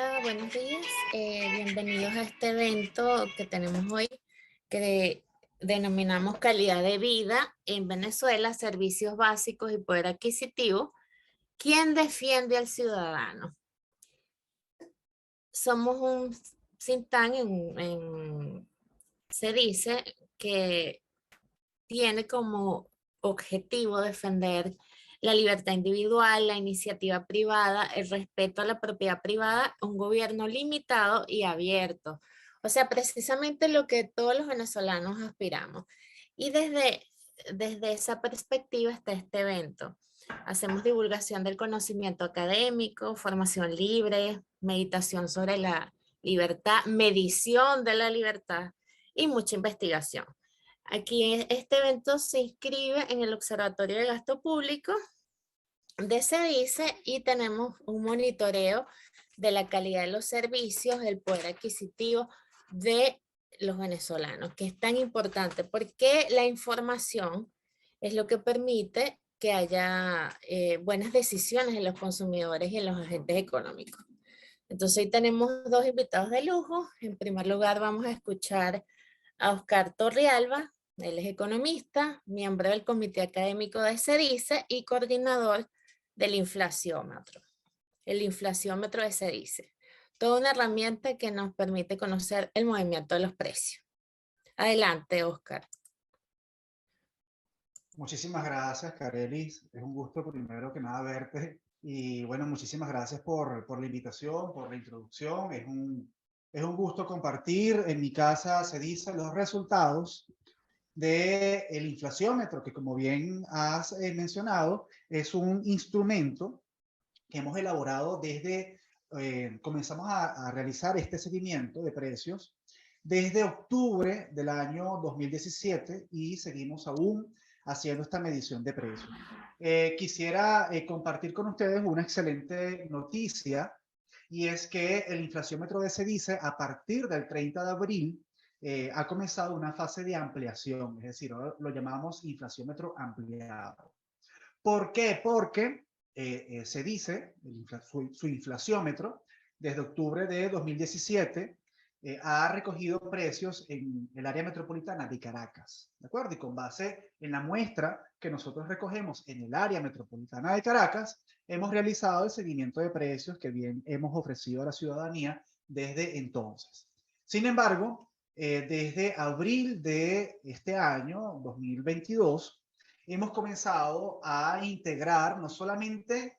Hola, buenos días. Bienvenidos a este evento que tenemos hoy, que denominamos Calidad de Vida en Venezuela, Servicios Básicos y Poder Adquisitivo. ¿Quién defiende al ciudadano? Somos un think tank se dice que tiene como objetivo defender la libertad individual, la iniciativa privada, el respeto a la propiedad privada, un gobierno limitado y abierto. O sea, precisamente lo que todos los venezolanos aspiramos. Y desde esa perspectiva está este evento. Hacemos divulgación del conocimiento académico, formación libre, meditación sobre la libertad, medición de la libertad y mucha investigación. Aquí este evento se inscribe en el Observatorio de Gasto Público de SEDICE y tenemos un monitoreo de la calidad de los servicios, del poder adquisitivo de los venezolanos, que es tan importante porque la información es lo que permite que haya buenas decisiones en los consumidores y en los agentes económicos. Entonces hoy tenemos dos invitados de lujo. En primer lugar vamos a escuchar a Oscar Torrealba. Él es economista, miembro del Comité Académico de SEDICE y coordinador del inflaciómetro. El inflaciómetro de SEDICE. Toda una herramienta que nos permite conocer el movimiento de los precios. Adelante, Oscar. Muchísimas gracias, Carelis. Es un gusto primero que nada verte. Y bueno, muchísimas gracias por la invitación, por la introducción. Es un gusto compartir en mi casa, se dice, los resultados del inflaciómetro, que como bien has mencionado, es un instrumento que hemos elaborado comenzamos a realizar este seguimiento de precios desde octubre del año 2017 y seguimos aún haciendo esta medición de precios. Quisiera compartir con ustedes una excelente noticia y es que el inflaciómetro de SEDICE a partir del 30 de abril ha comenzado una fase de ampliación, es decir, lo llamamos inflaciómetro ampliado. ¿Por qué? Porque se dice, su inflaciómetro, desde octubre de 2017, ha recogido precios en el área metropolitana de Caracas, ¿de acuerdo? Y con base en la muestra que nosotros recogemos en el área metropolitana de Caracas, hemos realizado el seguimiento de precios que bien hemos ofrecido a la ciudadanía desde entonces. Sin embargo, desde abril de este año, 2022, hemos comenzado a integrar no solamente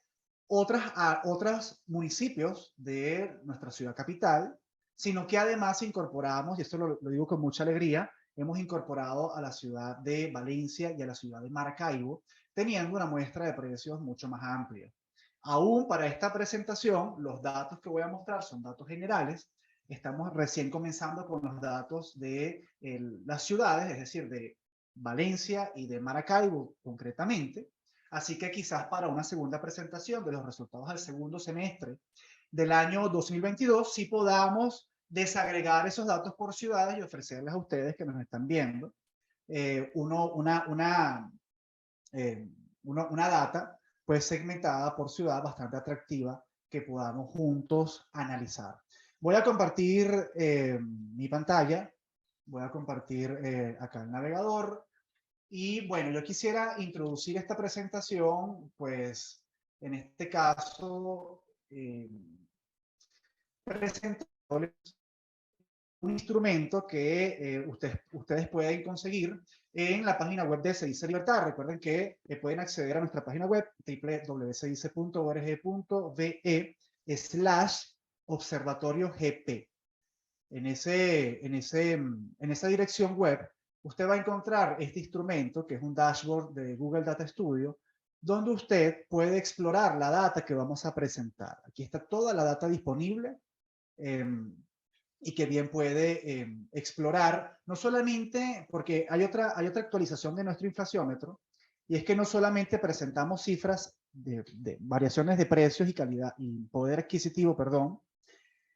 otros municipios de nuestra ciudad capital, sino que además incorporamos, y esto lo digo con mucha alegría, hemos incorporado a la ciudad de Valencia y a la ciudad de Maracaibo, teniendo una muestra de precios mucho más amplia. Aún para esta presentación, los datos que voy a mostrar son datos generales. Estamos recién comenzando con los datos de las ciudades, es decir, de Valencia y de Maracaibo concretamente. Así que quizás para una segunda presentación de los resultados del segundo semestre del año 2022, sí podamos desagregar esos datos por ciudades y ofrecerles a ustedes que nos están viendo una data pues segmentada por ciudad bastante atractiva que podamos juntos analizar. Voy a compartir mi pantalla, voy a compartir acá el navegador y bueno, yo quisiera introducir esta presentación pues en este caso presentándoles un instrumento que ustedes pueden conseguir en la página web de SEDICE Libertad. Recuerden que pueden acceder a nuestra página web www.sedice.org.ve/observatoriogp. En esa dirección web, usted va a encontrar este instrumento, que es un dashboard de Google Data Studio, donde usted puede explorar la data que vamos a presentar. Aquí está toda la data disponible y que bien puede explorar, no solamente porque hay otra actualización de nuestro inflaciómetro, y es que no solamente presentamos cifras de variaciones de precios y calidad y poder adquisitivo, perdón,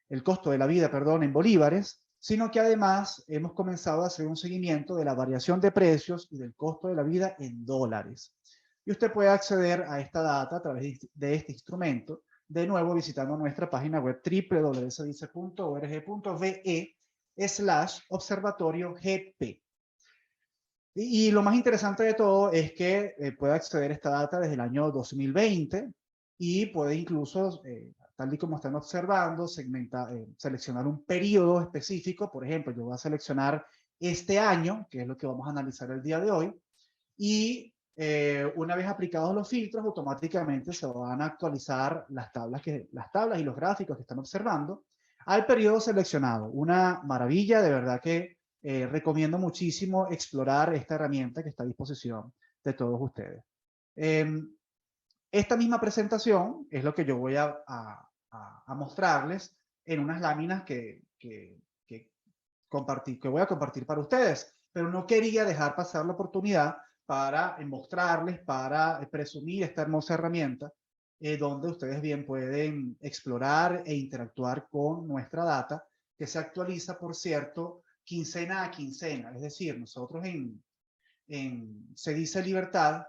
el costo de la vida, perdón, en bolívares, sino que además hemos comenzado a hacer un seguimiento de la variación de precios y del costo de la vida en dólares. Y usted puede acceder a esta data a través de este instrumento de nuevo visitando nuestra página web www.sedice.org.ve/observatorio-gp. Y lo más interesante de todo es que puede acceder a esta data desde el año 2020 y puede incluso, tal y como están observando, seleccionar un periodo específico. Por ejemplo, yo voy a seleccionar este año, que es lo que vamos a analizar el día de hoy, y una vez aplicados los filtros, automáticamente se van a actualizar las tablas y los gráficos que están observando al periodo seleccionado. Una maravilla, de verdad que recomiendo muchísimo explorar esta herramienta que está a disposición de todos ustedes. Esta misma presentación es lo que yo voy a mostrarles en unas láminas que voy a compartir para ustedes, pero no quería dejar pasar la oportunidad para mostrarles, para presumir esta hermosa herramienta, donde ustedes bien pueden explorar e interactuar con nuestra data, que se actualiza, por cierto, quincena a quincena. Es decir, nosotros en Sedice Libertad,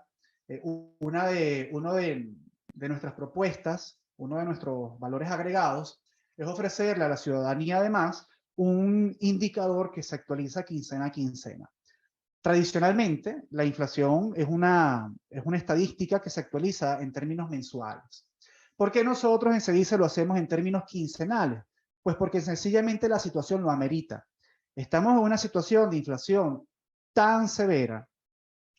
uno de nuestras propuestas, uno de nuestros valores agregados, es ofrecerle a la ciudadanía además un indicador que se actualiza quincena a quincena. Tradicionalmente, la inflación es una estadística que se actualiza en términos mensuales. ¿Por qué nosotros en Sedice lo hacemos en términos quincenales? Pues porque sencillamente la situación lo amerita. Estamos en una situación de inflación tan severa,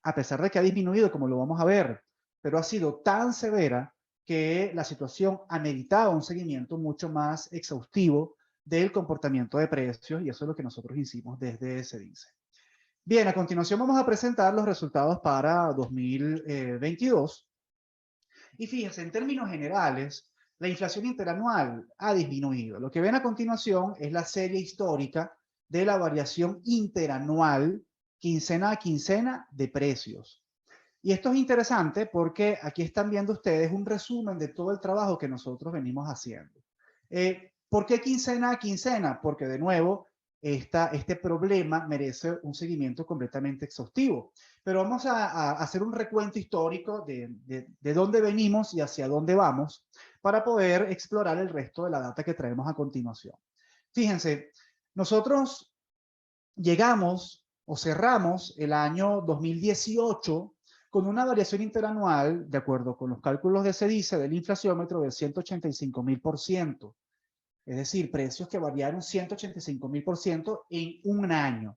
a pesar de que ha disminuido, como lo vamos a ver, pero ha sido tan severa que la situación ameritaba un seguimiento mucho más exhaustivo del comportamiento de precios, y eso es lo que nosotros hicimos desde Sedice. Bien, a continuación vamos a presentar los resultados para 2022. Y fíjense, en términos generales, la inflación interanual ha disminuido. Lo que ven a continuación es la serie histórica de la variación interanual, quincena a quincena, de precios. Y esto es interesante porque aquí están viendo ustedes un resumen de todo el trabajo que nosotros venimos haciendo. ¿Por qué quincena a quincena? Porque de nuevo, este problema merece un seguimiento completamente exhaustivo. Pero vamos a hacer un recuento histórico de dónde venimos y hacia dónde vamos para poder explorar el resto de la data que traemos a continuación. Fíjense, nosotros llegamos o cerramos el año 2018 con una variación interanual, de acuerdo con los cálculos de Sedice, del inflaciómetro, del 185.000%. Es decir, precios que variaron 185.000% en un año.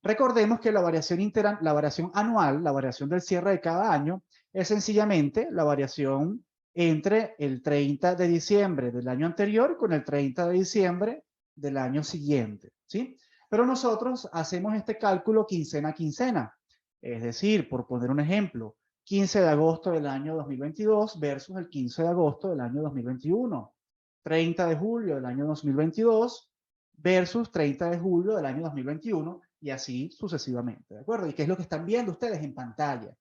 Recordemos que la variación anual, la variación del cierre de cada año, es sencillamente la variación entre el 30 de diciembre del año anterior con el 30 de diciembre del año siguiente, ¿sí? Pero nosotros hacemos este cálculo quincena a quincena. Es decir, por poner un ejemplo, 15 de agosto del año 2022 versus el 15 de agosto del año 2021. 30 de julio del año 2022 versus 30 de julio del año 2021 y así sucesivamente, ¿de acuerdo? ¿Y qué es lo que están viendo ustedes en pantalla?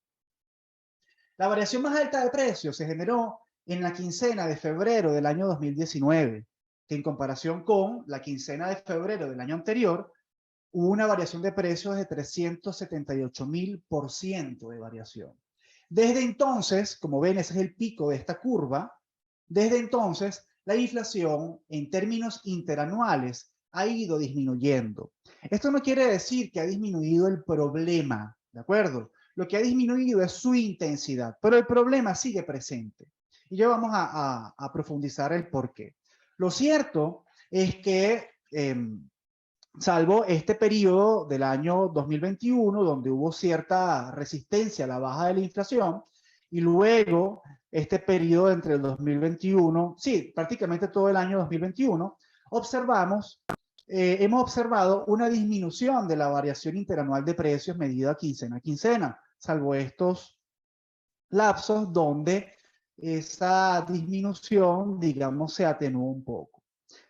La variación más alta de precios se generó en la quincena de febrero del año 2019, que en comparación con la quincena de febrero del año anterior, hubo una variación de precios de 378.000% de variación. Desde entonces, como ven, ese es el pico de esta curva, desde entonces la inflación en términos interanuales ha ido disminuyendo. Esto no quiere decir que ha disminuido el problema, ¿de acuerdo? Lo que ha disminuido es su intensidad, pero el problema sigue presente. Y ya vamos a profundizar el por qué. Lo cierto es que, salvo este periodo del año 2021, donde hubo cierta resistencia a la baja de la inflación, y luego este periodo entre el 2021, sí, prácticamente todo el año 2021, hemos observado una disminución de la variación interanual de precios medida quincena a quincena, salvo estos lapsos donde esa disminución, digamos, se atenuó un poco.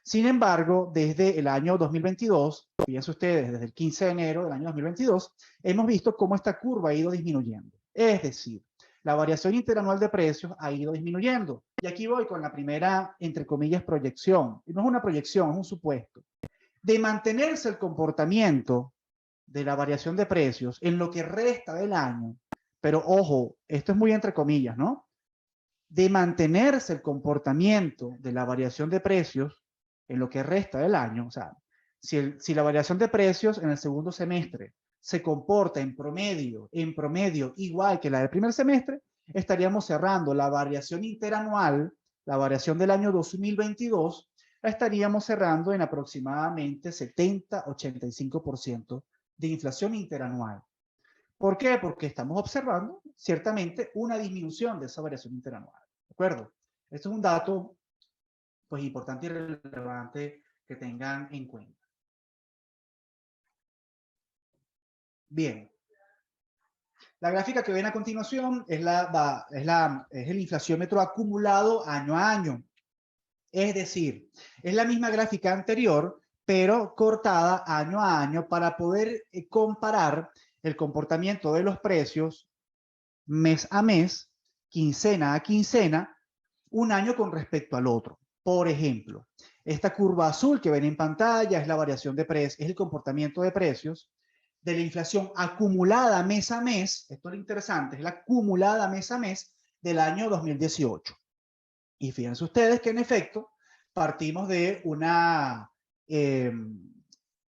Sin embargo, desde el año 2022, fíjense ustedes, desde el 15 de enero del año 2022, hemos visto cómo esta curva ha ido disminuyendo. Es decir, la variación interanual de precios ha ido disminuyendo. Y aquí voy con la primera, entre comillas, proyección. No es una proyección, es un supuesto. De mantenerse el comportamiento de la variación de precios en lo que resta del año, pero ojo, esto es muy entre comillas, ¿no? de mantenerse el comportamiento de la variación de precios en lo que resta del año, o sea, si la variación de precios en el segundo semestre se comporta en promedio igual que la del primer semestre, estaríamos cerrando la variación interanual, la variación del año 2022, la estaríamos cerrando en aproximadamente 70-85% de inflación interanual. ¿Por qué? Porque estamos observando ciertamente una disminución de esa variación interanual. ¿De acuerdo? Esto es un dato pues, importante y relevante que tengan en cuenta. Bien. La gráfica que ven a continuación es el inflaciómetro acumulado año a año. Es decir, es la misma gráfica anterior, pero cortada año a año para poder comparar el comportamiento de los precios mes a mes, quincena a quincena, un año con respecto al otro. Por ejemplo, esta curva azul que ven en pantalla es la variación de precios, es el comportamiento de precios de la inflación acumulada mes a mes. Esto es lo interesante, es la acumulada mes a mes del año 2018. Y fíjense ustedes que en efecto partimos de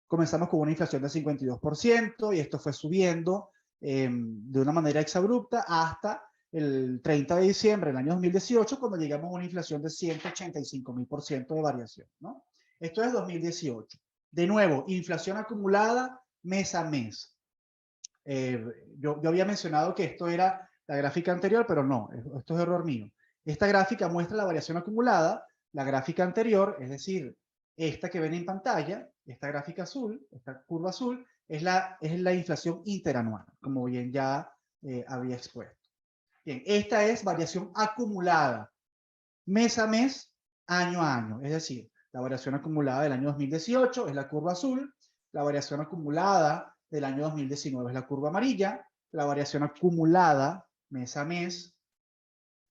comenzamos con una inflación del 52% y esto fue subiendo de una manera exabrupta hasta el 30 de diciembre del año 2018, cuando llegamos a una inflación de 185.000% de variación, ¿no? Esto es 2018. De nuevo, inflación acumulada mes a mes. Yo había mencionado que esto era la gráfica anterior, pero no, esto es error mío. Esta gráfica muestra la variación acumulada, la gráfica anterior, es decir, esta que ven en pantalla, esta gráfica azul, esta curva azul, es la inflación interanual, como bien ya había expuesto. Bien, esta es variación acumulada, mes a mes, año a año, es decir, la variación acumulada del año 2018 es la curva azul, la variación acumulada del año 2019 es la curva amarilla, la variación acumulada mes a mes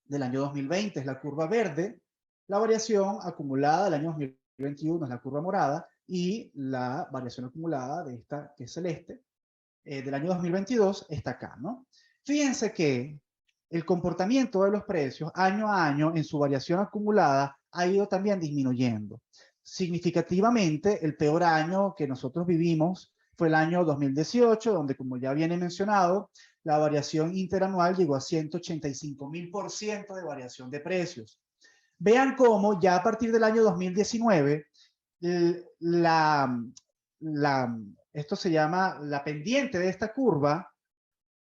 del año 2020 es la curva verde, la variación acumulada del año 2021 es la curva morada y la variación acumulada de esta que es celeste del año 2022 está acá, ¿no? Fíjense que el comportamiento de los precios año a año en su variación acumulada ha ido también disminuyendo. Significativamente, el peor año que nosotros vivimos fue el año 2018, donde, como ya viene mencionado, la variación interanual llegó a 185.000% de variación de precios. Vean cómo ya a partir del año 2019, esto se llama la pendiente de esta curva,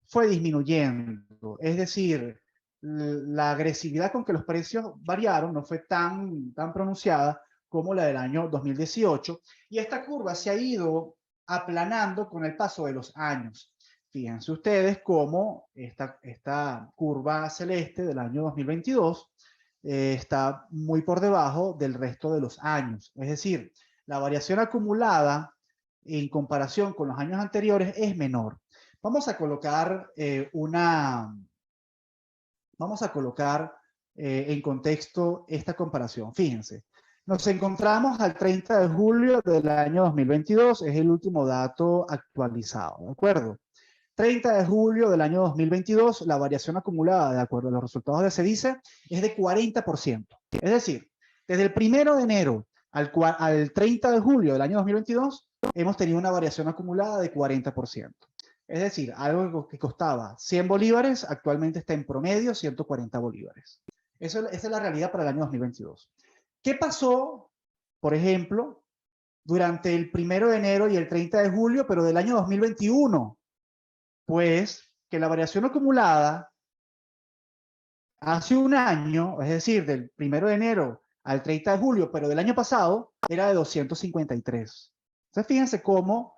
fue disminuyendo. Es decir, la agresividad con que los precios variaron no fue tan pronunciada como la del año 2018. Y esta curva se ha ido aplanando con el paso de los años. Fíjense ustedes cómo esta curva celeste del año 2022 está muy por debajo del resto de los años. Es decir, la variación acumulada en comparación con los años anteriores es menor. Vamos a colocar en contexto esta comparación. Fíjense, nos encontramos al 30 de julio del año 2022, es el último dato actualizado, ¿de acuerdo? 30 de julio del año 2022, la variación acumulada, de acuerdo a los resultados de CEDICE, es de 40%. Es decir, desde el 1 de enero al 30 de julio del año 2022, hemos tenido una variación acumulada de 40%. Es decir, algo que costaba 100 bolívares, actualmente está en promedio 140 bolívares. Esa es la realidad para el año 2022. ¿Qué pasó, por ejemplo, durante el 1 de enero y el 30 de julio, pero del año 2021? Pues que la variación acumulada hace un año, es decir, del 1 de enero al 30 de julio, pero del año pasado, era de 253. Entonces, fíjense cómo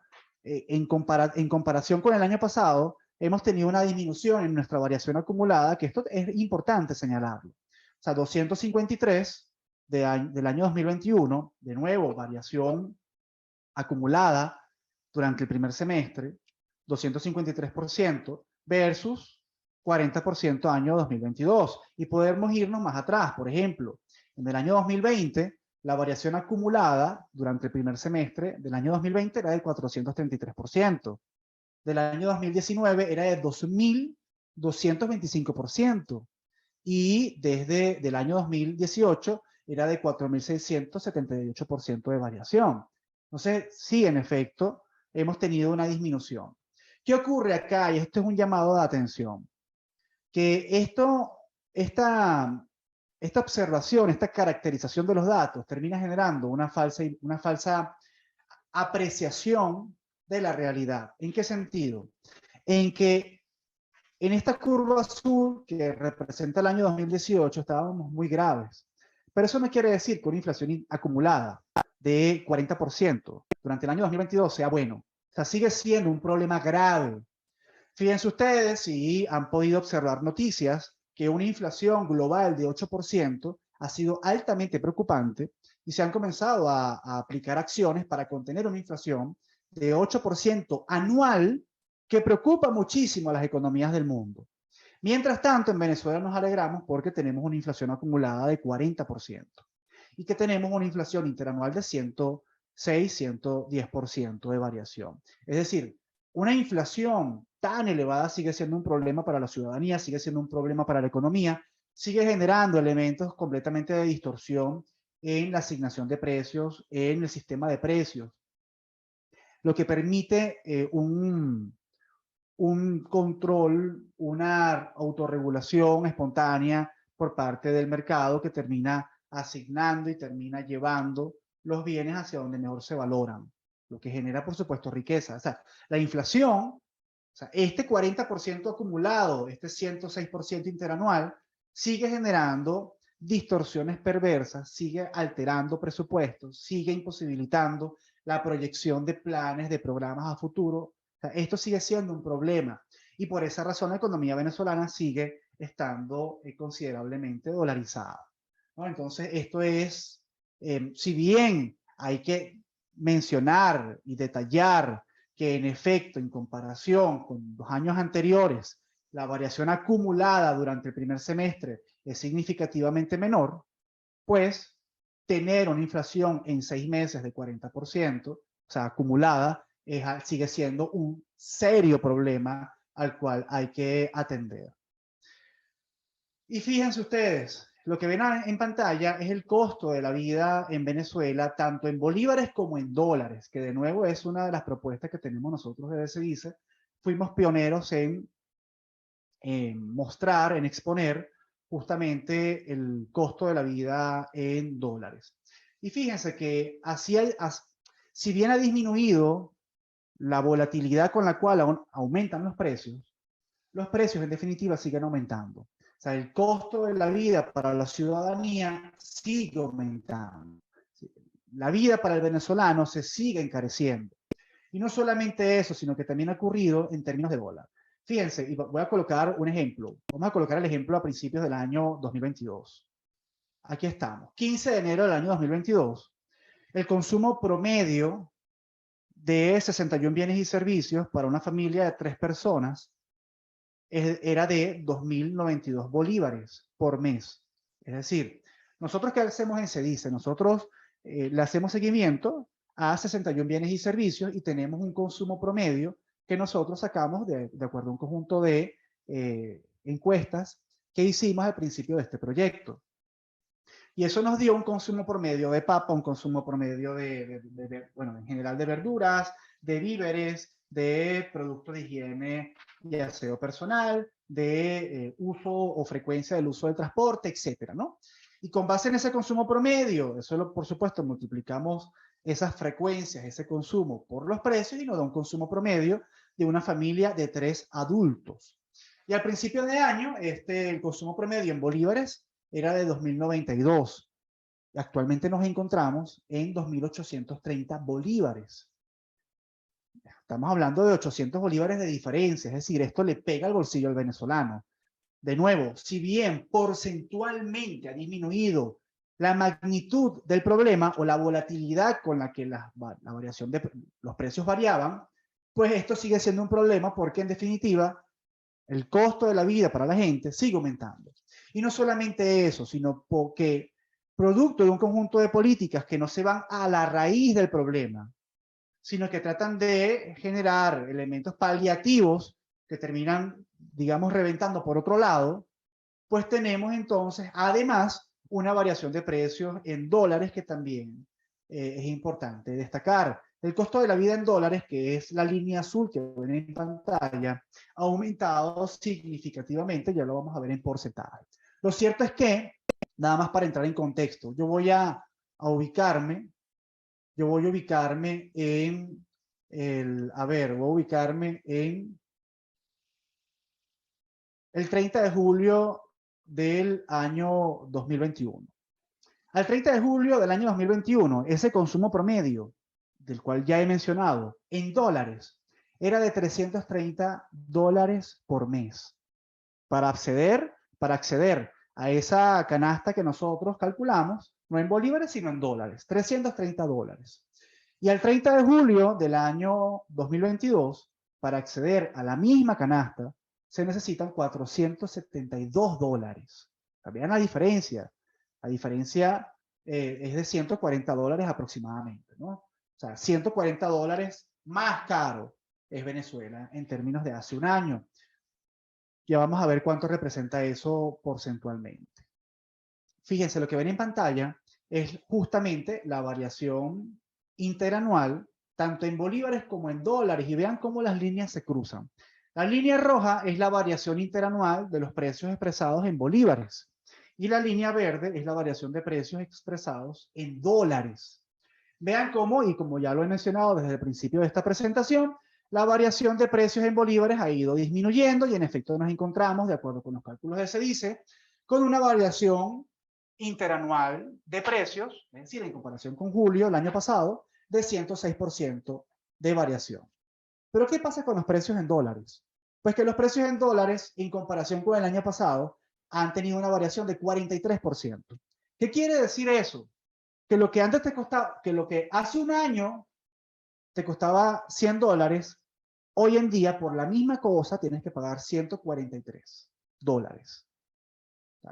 en comparación con el año pasado, hemos tenido una disminución en nuestra variación acumulada, que esto es importante señalarlo. O sea, 253 del año 2021, de nuevo, variación acumulada durante el primer semestre, 253% versus 40% año 2022. Y podemos irnos más atrás. Por ejemplo, en el año 2020, la variación acumulada durante el primer semestre del año 2020 era del 433%. Del año 2019 era de 2.225%. y desde el año 2018 era de 4.678% de variación. Entonces, sí, en efecto, hemos tenido una disminución. ¿Qué ocurre acá? Y esto es un llamado de atención. Que esta observación, esta caracterización de los datos termina generando una falsa apreciación de la realidad. ¿En qué sentido? En que en esta curva azul que representa el año 2018 estábamos muy graves. Pero eso no quiere decir que una inflación acumulada de 40% durante el año 2022 sea bueno. O sea, sigue siendo un problema grave. Fíjense ustedes si han podido observar noticias que una inflación global de 8% ha sido altamente preocupante y se han comenzado a aplicar acciones para contener una inflación de 8% anual que preocupa muchísimo a las economías del mundo. Mientras tanto, en Venezuela nos alegramos porque tenemos una inflación acumulada de 40% y que tenemos una inflación interanual de 106, 110% de variación. Es decir, una inflación tan elevada sigue siendo un problema para la ciudadanía, sigue siendo un problema para la economía, sigue generando elementos completamente de distorsión en la asignación de precios, en el sistema de precios, lo que permite un control, una autorregulación espontánea por parte del mercado que termina asignando y termina llevando los bienes hacia donde mejor se valoran, lo que genera, por supuesto, riqueza. O sea, la inflación, o sea, este 40% acumulado, este 106% interanual, sigue generando distorsiones perversas, sigue alterando presupuestos, sigue imposibilitando la proyección de planes, de programas a futuro. O sea, esto sigue siendo un problema y por esa razón la economía venezolana sigue estando considerablemente dolarizada, ¿no? Entonces, esto es, si bien hay que mencionar y detallar que en efecto, en comparación con los años anteriores, la variación acumulada durante el primer semestre es significativamente menor, pues tener una inflación en 6 meses de 40%, o sea, acumulada, sigue siendo un serio problema al cual hay que atender. Y fíjense ustedes, lo que ven en pantalla es el costo de la vida en Venezuela, tanto en bolívares como en dólares, que de nuevo es una de las propuestas que tenemos nosotros de DCDICE. Fuimos pioneros en mostrar, en exponer justamente el costo de la vida en dólares. Y fíjense que si bien ha disminuido la volatilidad con la cual aumentan los precios en definitiva siguen aumentando. O sea, el costo de la vida para la ciudadanía sigue aumentando. La vida para el venezolano se sigue encareciendo. Y no solamente eso, sino que también ha ocurrido en términos de dólar. Fíjense, y voy a colocar un ejemplo. Vamos a colocar el ejemplo a principios del año 2022. Aquí estamos, 15 de enero del año 2022. El consumo promedio de 61 bienes y servicios para una familia de 3 personas era de 2.092 bolívares por mes. Es decir, nosotros ¿qué hacemos en CEDICE? Nosotros le hacemos seguimiento a 61 bienes y servicios y tenemos un consumo promedio que nosotros sacamos de acuerdo a un conjunto de encuestas que hicimos al principio de este proyecto. Y eso nos dio un consumo promedio de papa, un consumo promedio bueno, en general de verduras, de víveres, de productos de higiene y aseo personal, de uso o frecuencia del uso del transporte, etcétera, ¿no? Y con base en ese consumo promedio, por supuesto, multiplicamos esas frecuencias, ese consumo por los precios y nos da un consumo promedio de una familia de 3 adultos. Y al principio de año, el consumo promedio en bolívares era de 2.092. Actualmente nos encontramos en 2.830 bolívares. Estamos hablando de 800 bolívares de diferencia, es decir, esto le pega al bolsillo al venezolano. De nuevo, si bien porcentualmente ha disminuido la magnitud del problema o la volatilidad con la que la variación de los precios variaban, pues esto sigue siendo un problema porque en definitiva el costo de la vida para la gente sigue aumentando. Y no solamente eso, sino porque producto de un conjunto de políticas que no se van a la raíz del problema, sino que tratan de generar elementos paliativos que terminan, digamos, reventando por otro lado, pues tenemos entonces, además, una variación de precios en dólares que también es importante destacar. El costo de la vida en dólares, que es la línea azul que ven en pantalla, ha aumentado significativamente, ya lo vamos a ver en porcentaje. Lo cierto es que, nada más para entrar en contexto, yo voy a ubicarme en voy a ubicarme en el 30 de julio del año 2021. Al 30 de julio del año 2021, ese consumo promedio, del cual ya he mencionado, en dólares, era de $330 por mes. Para acceder a esa canasta que nosotros calculamos, no en bolívares, sino en dólares, $330. Y al 30 de julio del año 2022, para acceder a la misma canasta, se necesitan $472. Vean la diferencia. La diferencia es de $140 aproximadamente, ¿no? O sea, $140 más caro es Venezuela en términos de hace un año. Ya vamos a ver cuánto representa eso porcentualmente. Fíjense, lo que ven en pantalla es justamente la variación interanual, tanto en bolívares como en dólares, y vean cómo las líneas se cruzan. La línea roja es la variación interanual de los precios expresados en bolívares, y la línea verde es la variación de precios expresados en dólares. Vean cómo, y como ya lo he mencionado desde el principio de esta presentación, la variación de precios en bolívares ha ido disminuyendo y en efecto nos encontramos, de acuerdo con los cálculos de CEDICE, con una variación interanual de precios, es decir, en comparación con julio, el año pasado, de 106% de variación. Pero ¿qué pasa con los precios en dólares? Pues que los precios en dólares, en comparación con el año pasado, han tenido una variación de 43%. ¿Qué quiere decir eso? Que lo que antes te costaba, que lo que hace un año te costaba $100, hoy en día por la misma cosa tienes que pagar $143.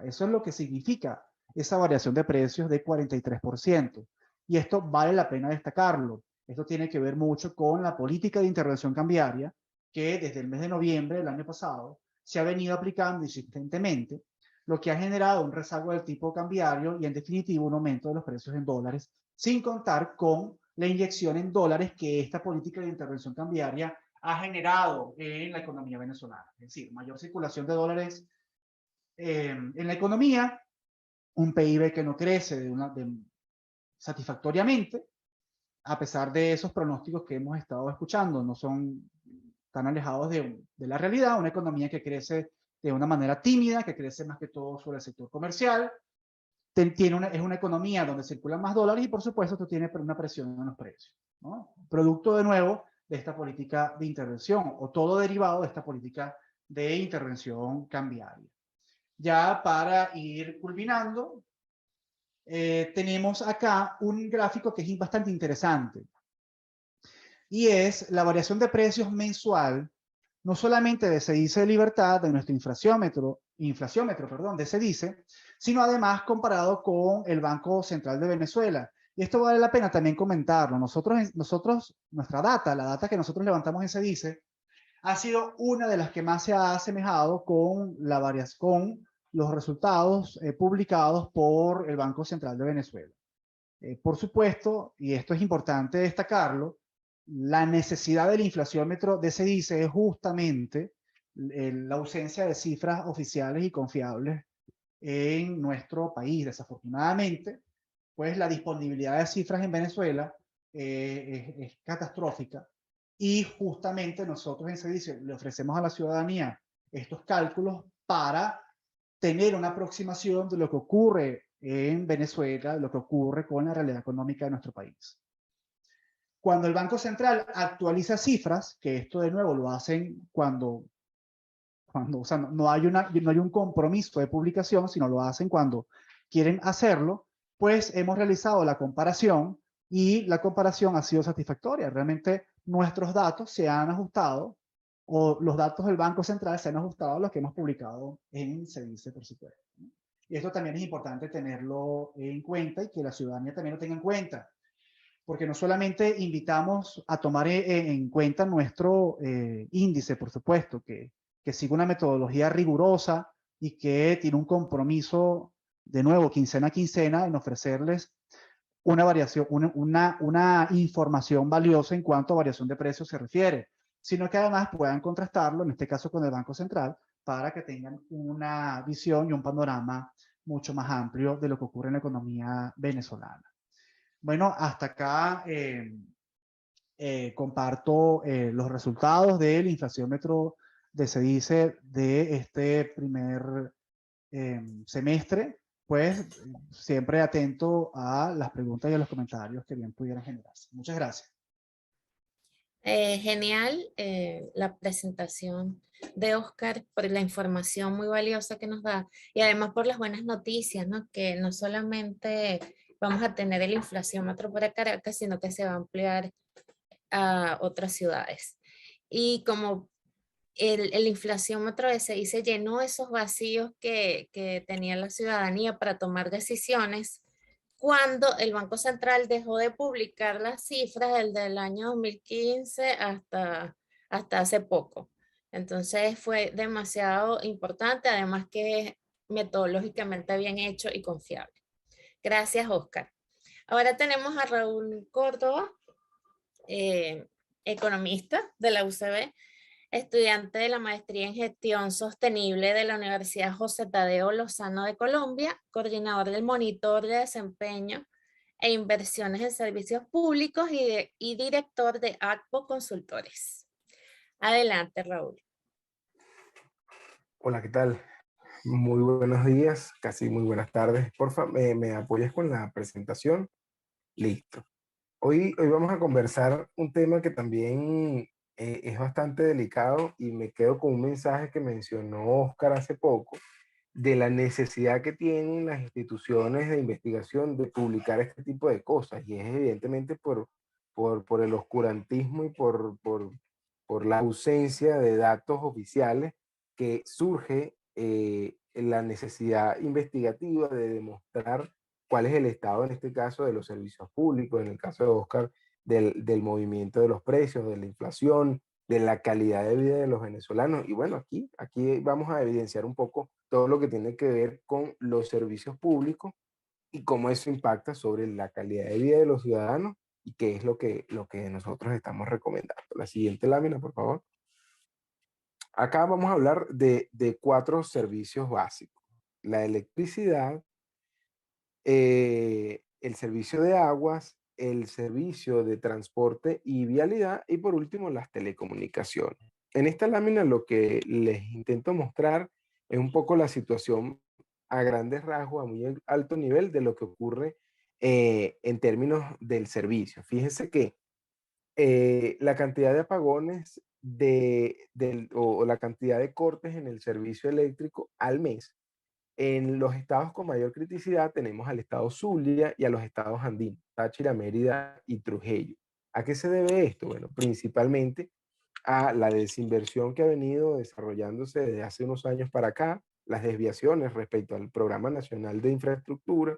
Eso es lo que significa esa variación de precios de 43%. Y esto vale la pena destacarlo. Esto tiene que ver mucho con la política de intervención cambiaria que desde el mes de noviembre del año pasado se ha venido aplicando insistentemente, lo que ha generado un rezago del tipo cambiario y en definitiva un aumento de los precios en dólares, sin contar con la inyección en dólares que esta política de intervención cambiaria ha generado en la economía venezolana. Es decir, mayor circulación de dólares en la economía, un PIB que no crece satisfactoriamente, a pesar de esos pronósticos que hemos estado escuchando, no son tan alejados de la realidad, una economía que crece de una manera tímida, que crece más que todo sobre el sector comercial, es una economía donde circulan más dólares y por supuesto esto tiene una presión en los precios, ¿no? Producto de nuevo de esta política de intervención o todo derivado de esta política de intervención cambiaria. Ya para ir culminando, tenemos acá un gráfico que es bastante interesante y es la variación de precios mensual, no solamente de CEDICE de Libertad, de nuestro inflaciómetro, de CEDICE, sino además comparado con el Banco Central de Venezuela. Y esto vale la pena también comentarlo. Nuestra data, la data que nosotros levantamos en CEDICE, ha sido una de las que más se ha asemejado con los resultados publicados por el Banco Central de Venezuela. Por supuesto, y esto es importante destacarlo, la necesidad del inflaciómetro de CEDICE es justamente la ausencia de cifras oficiales y confiables en nuestro país. Desafortunadamente, pues la disponibilidad de cifras en Venezuela es catastrófica y justamente nosotros en CEDICE le ofrecemos a la ciudadanía estos cálculos para tener una aproximación de lo que ocurre en Venezuela, de lo que ocurre con la realidad económica de nuestro país. Cuando el Banco Central actualiza cifras, que esto de nuevo lo hacen cuando o sea, no hay un compromiso de publicación, sino lo hacen cuando quieren hacerlo, pues hemos realizado la comparación y la comparación ha sido satisfactoria. Realmente nuestros datos se han ajustado, o los datos del Banco Central se han ajustado a los que hemos publicado en CEDICE, por supuesto. Y esto también es importante tenerlo en cuenta y que la ciudadanía también lo tenga en cuenta, porque no solamente invitamos a tomar en cuenta nuestro índice, por supuesto, que sigue una metodología rigurosa y que tiene un compromiso, de nuevo, quincena a quincena, en ofrecerles una variación, una información valiosa en cuanto a variación de precios se refiere, sino que además puedan contrastarlo, en este caso con el Banco Central, para que tengan una visión y un panorama mucho más amplio de lo que ocurre en la economía venezolana. Bueno, hasta acá comparto los resultados del inflaciómetro de CEDICE de este primer semestre, pues siempre atento a las preguntas y a los comentarios que bien pudieran generarse. Muchas gracias. Genial la presentación de Oscar por la información muy valiosa que nos da y además por las buenas noticias, ¿no? Que no solamente vamos a tener el inflaciómetro para Caracas, sino que se va a ampliar a otras ciudades. Y como el inflaciómetro de CI se llenó esos vacíos que tenía la ciudadanía para tomar decisiones, cuando el Banco Central dejó de publicar las cifras del año 2015 hasta hace poco. Entonces fue demasiado importante, además que es metodológicamente bien hecho y confiable. Gracias, Oscar. Ahora tenemos a Raúl Córdoba, eh, economista de la UCB, estudiante de la maestría en gestión sostenible de la Universidad José Tadeo Lozano de Colombia, coordinador del monitor de desempeño e inversiones en servicios públicos y director de ACPO Consultores. Adelante, Raúl. Hola, ¿qué tal? Muy buenos días, casi muy buenas tardes. Porfa, ¿me apoyas con la presentación? Listo. Hoy vamos a conversar un tema que también es bastante delicado y me quedo con un mensaje que mencionó Oscar hace poco de la necesidad que tienen las instituciones de investigación de publicar este tipo de cosas y es evidentemente por el oscurantismo y por la ausencia de datos oficiales que surge la necesidad investigativa de demostrar cuál es el estado, en este caso, de los servicios públicos, en el caso de Oscar, del movimiento de los precios, de la inflación, de la calidad de vida de los venezolanos. Y bueno, aquí vamos a evidenciar un poco todo lo que tiene que ver con los servicios públicos y cómo eso impacta sobre la calidad de vida de los ciudadanos y qué es lo que nosotros estamos recomendando. La siguiente lámina, por favor. Acá vamos a hablar de 4 servicios básicos. La electricidad, el servicio de aguas, el servicio de transporte y vialidad y por último las telecomunicaciones. En esta lámina lo que les intento mostrar es un poco la situación a grandes rasgos, a muy alto nivel de lo que ocurre en términos del servicio. Fíjense que la cantidad de apagones o la cantidad de cortes en el servicio eléctrico al mes. En los estados con mayor criticidad tenemos al estado Zulia y a los estados andinos, Táchira, Mérida y Trujillo. ¿A qué se debe esto? Bueno, principalmente a la desinversión que ha venido desarrollándose desde hace unos años para acá, las desviaciones respecto al Programa Nacional de Infraestructura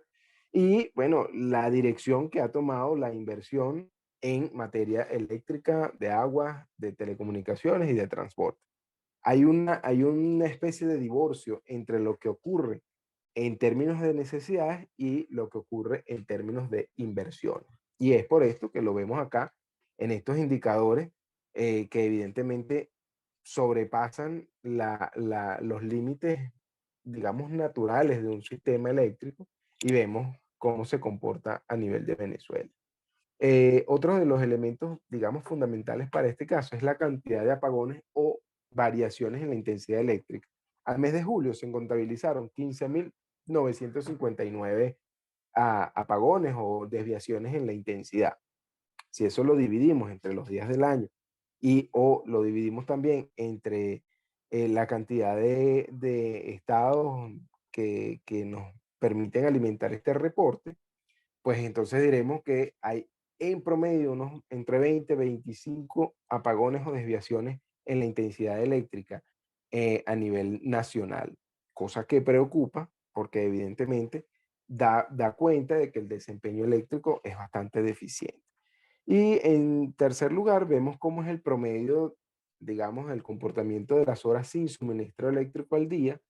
y, bueno, la dirección que ha tomado la inversión en materia eléctrica, de agua, de telecomunicaciones y de transporte. Hay una especie de divorcio entre lo que ocurre en términos de necesidades y lo que ocurre en términos de inversiones. Y es por esto que lo vemos acá en estos indicadores que evidentemente sobrepasan los límites, digamos, naturales de un sistema eléctrico y vemos cómo se comporta a nivel de Venezuela. Otro de los elementos, digamos, fundamentales para este caso es la cantidad de apagones o variaciones en la intensidad eléctrica. Al mes de julio se contabilizaron 15.959 apagones o desviaciones en la intensidad. Si eso lo dividimos entre los días del año o lo dividimos también entre la cantidad de estados que nos permiten alimentar este reporte, pues entonces diremos que hay en promedio unos entre 20 y 25 apagones o desviaciones en la intensidad eléctrica a nivel nacional, cosa que preocupa porque evidentemente da cuenta de que el desempeño eléctrico es bastante deficiente. Y en tercer lugar, vemos cómo es el promedio, digamos, el comportamiento de las horas sin suministro eléctrico al día.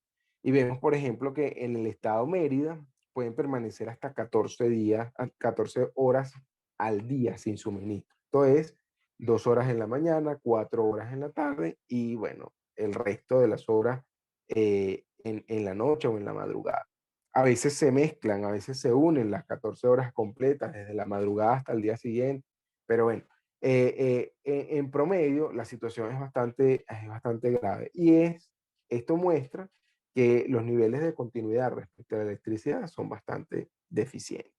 Y vemos, por ejemplo, que en el estado Mérida pueden permanecer hasta 14 días, 14 horas al día sin suministro. Esto es 2 horas en la mañana, 4 horas en la tarde y bueno, el resto de las horas en la noche o en la madrugada. A veces se mezclan, a veces se unen las 14 horas completas desde la madrugada hasta el día siguiente, pero bueno, en promedio la situación es bastante grave y esto muestra que los niveles de continuidad respecto a la electricidad son bastante deficientes.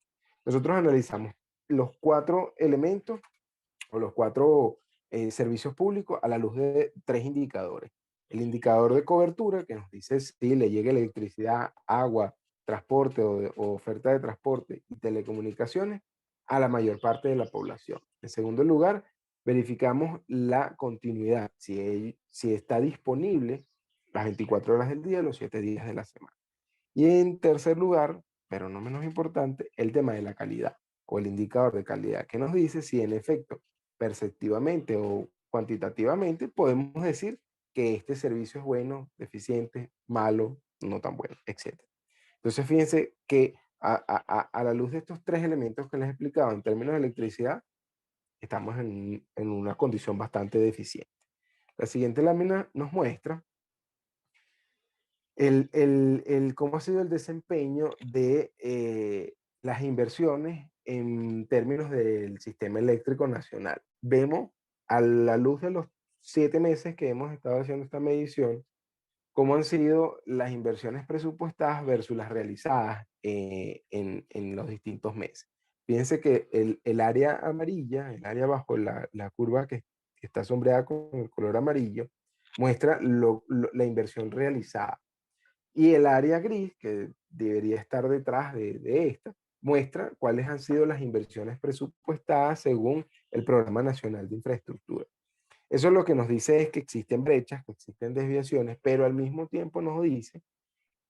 Nosotros analizamos los 4 elementos o los 4 servicios públicos a la luz de 3 indicadores. El indicador de cobertura, que nos dice si le llega electricidad, agua, transporte o oferta de transporte y telecomunicaciones a la mayor parte de la población. En segundo lugar, verificamos la continuidad, si está disponible las 24 horas del día, los 7 días de la semana. Y en tercer lugar, pero no menos importante, el tema de la calidad o el indicador de calidad, que nos dice si en efecto, perceptivamente o cuantitativamente, podemos decir que este servicio es bueno, deficiente, malo, no tan bueno, etc. Entonces, fíjense que a la luz de estos 3 elementos que les he explicado en términos de electricidad, estamos en una condición bastante deficiente. La siguiente lámina nos muestra cómo ha sido el desempeño de las inversiones en términos del sistema eléctrico nacional. Vemos a la luz de los 7 meses que hemos estado haciendo esta medición, cómo han sido las inversiones presupuestadas versus las realizadas en los distintos meses. Fíjense que el área amarilla, el área bajo la curva que está sombreada con el color amarillo, muestra la inversión realizada. Y el área gris, que debería estar detrás de esta, muestra cuáles han sido las inversiones presupuestadas según el Programa Nacional de Infraestructura. Eso lo que nos dice es que existen brechas, que existen desviaciones, pero al mismo tiempo nos dice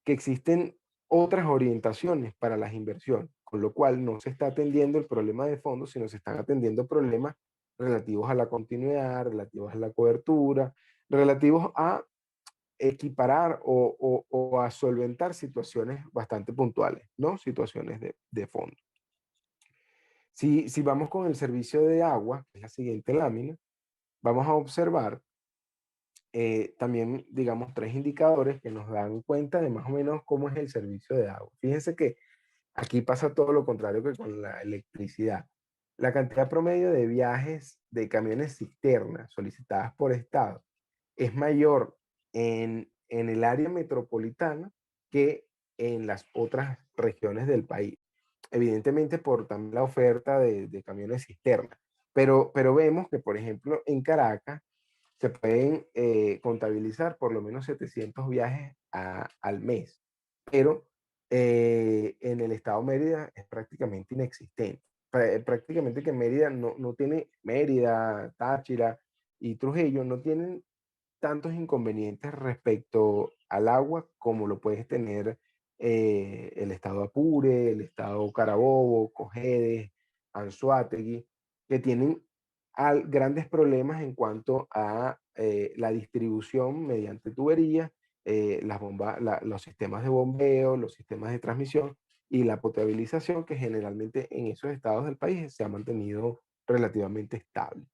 que existen otras orientaciones para las inversiones, con lo cual no se está atendiendo el problema de fondo, sino se están atendiendo problemas relativos a la continuidad, relativos a la cobertura, relativos a equiparar o a solventar situaciones bastante puntuales, ¿no? Situaciones de fondo. Si vamos con el servicio de agua, que es la siguiente lámina, vamos a observar también, digamos, 3 indicadores que nos dan cuenta de más o menos cómo es el servicio de agua. Fíjense que aquí pasa todo lo contrario que con la electricidad. La cantidad promedio de viajes de camiones cisternas solicitadas por estado es mayor en el área metropolitana que en las otras regiones del país. Evidentemente por también la oferta de camiones cisterna. Pero vemos que, por ejemplo, en Caracas se pueden contabilizar por lo menos 700 viajes al mes. Pero en el estado Mérida es prácticamente inexistente. Prácticamente que Mérida no tiene, Mérida, Táchira y Trujillo no tienen tantos inconvenientes respecto al agua como lo puedes tener el estado Apure, el estado Carabobo, Cojedes, Anzoátegui, que tienen grandes problemas en cuanto a la distribución mediante tuberías, los sistemas de bombeo, los sistemas de transmisión y la potabilización que generalmente en esos estados del país se ha mantenido relativamente estable.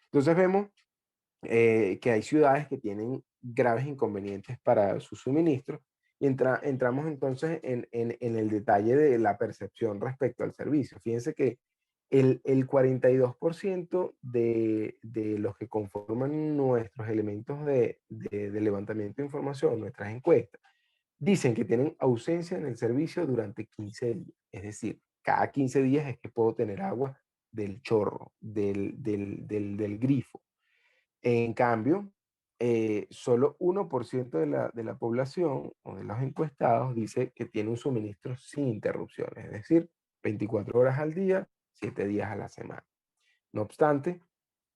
Entonces vemos que hay ciudades que tienen graves inconvenientes para su suministro y entramos entonces en el detalle de la percepción respecto al servicio. Fíjense que el 42% de los que conforman nuestros elementos de levantamiento de información, nuestras encuestas, dicen que tienen ausencia en el servicio durante 15 días. Es decir, cada 15 días es que puedo tener agua del chorro, del grifo. En cambio, solo 1% de la población o de los encuestados dice que tiene un suministro sin interrupciones, es decir, 24 horas al día, 7 días a la semana. No obstante,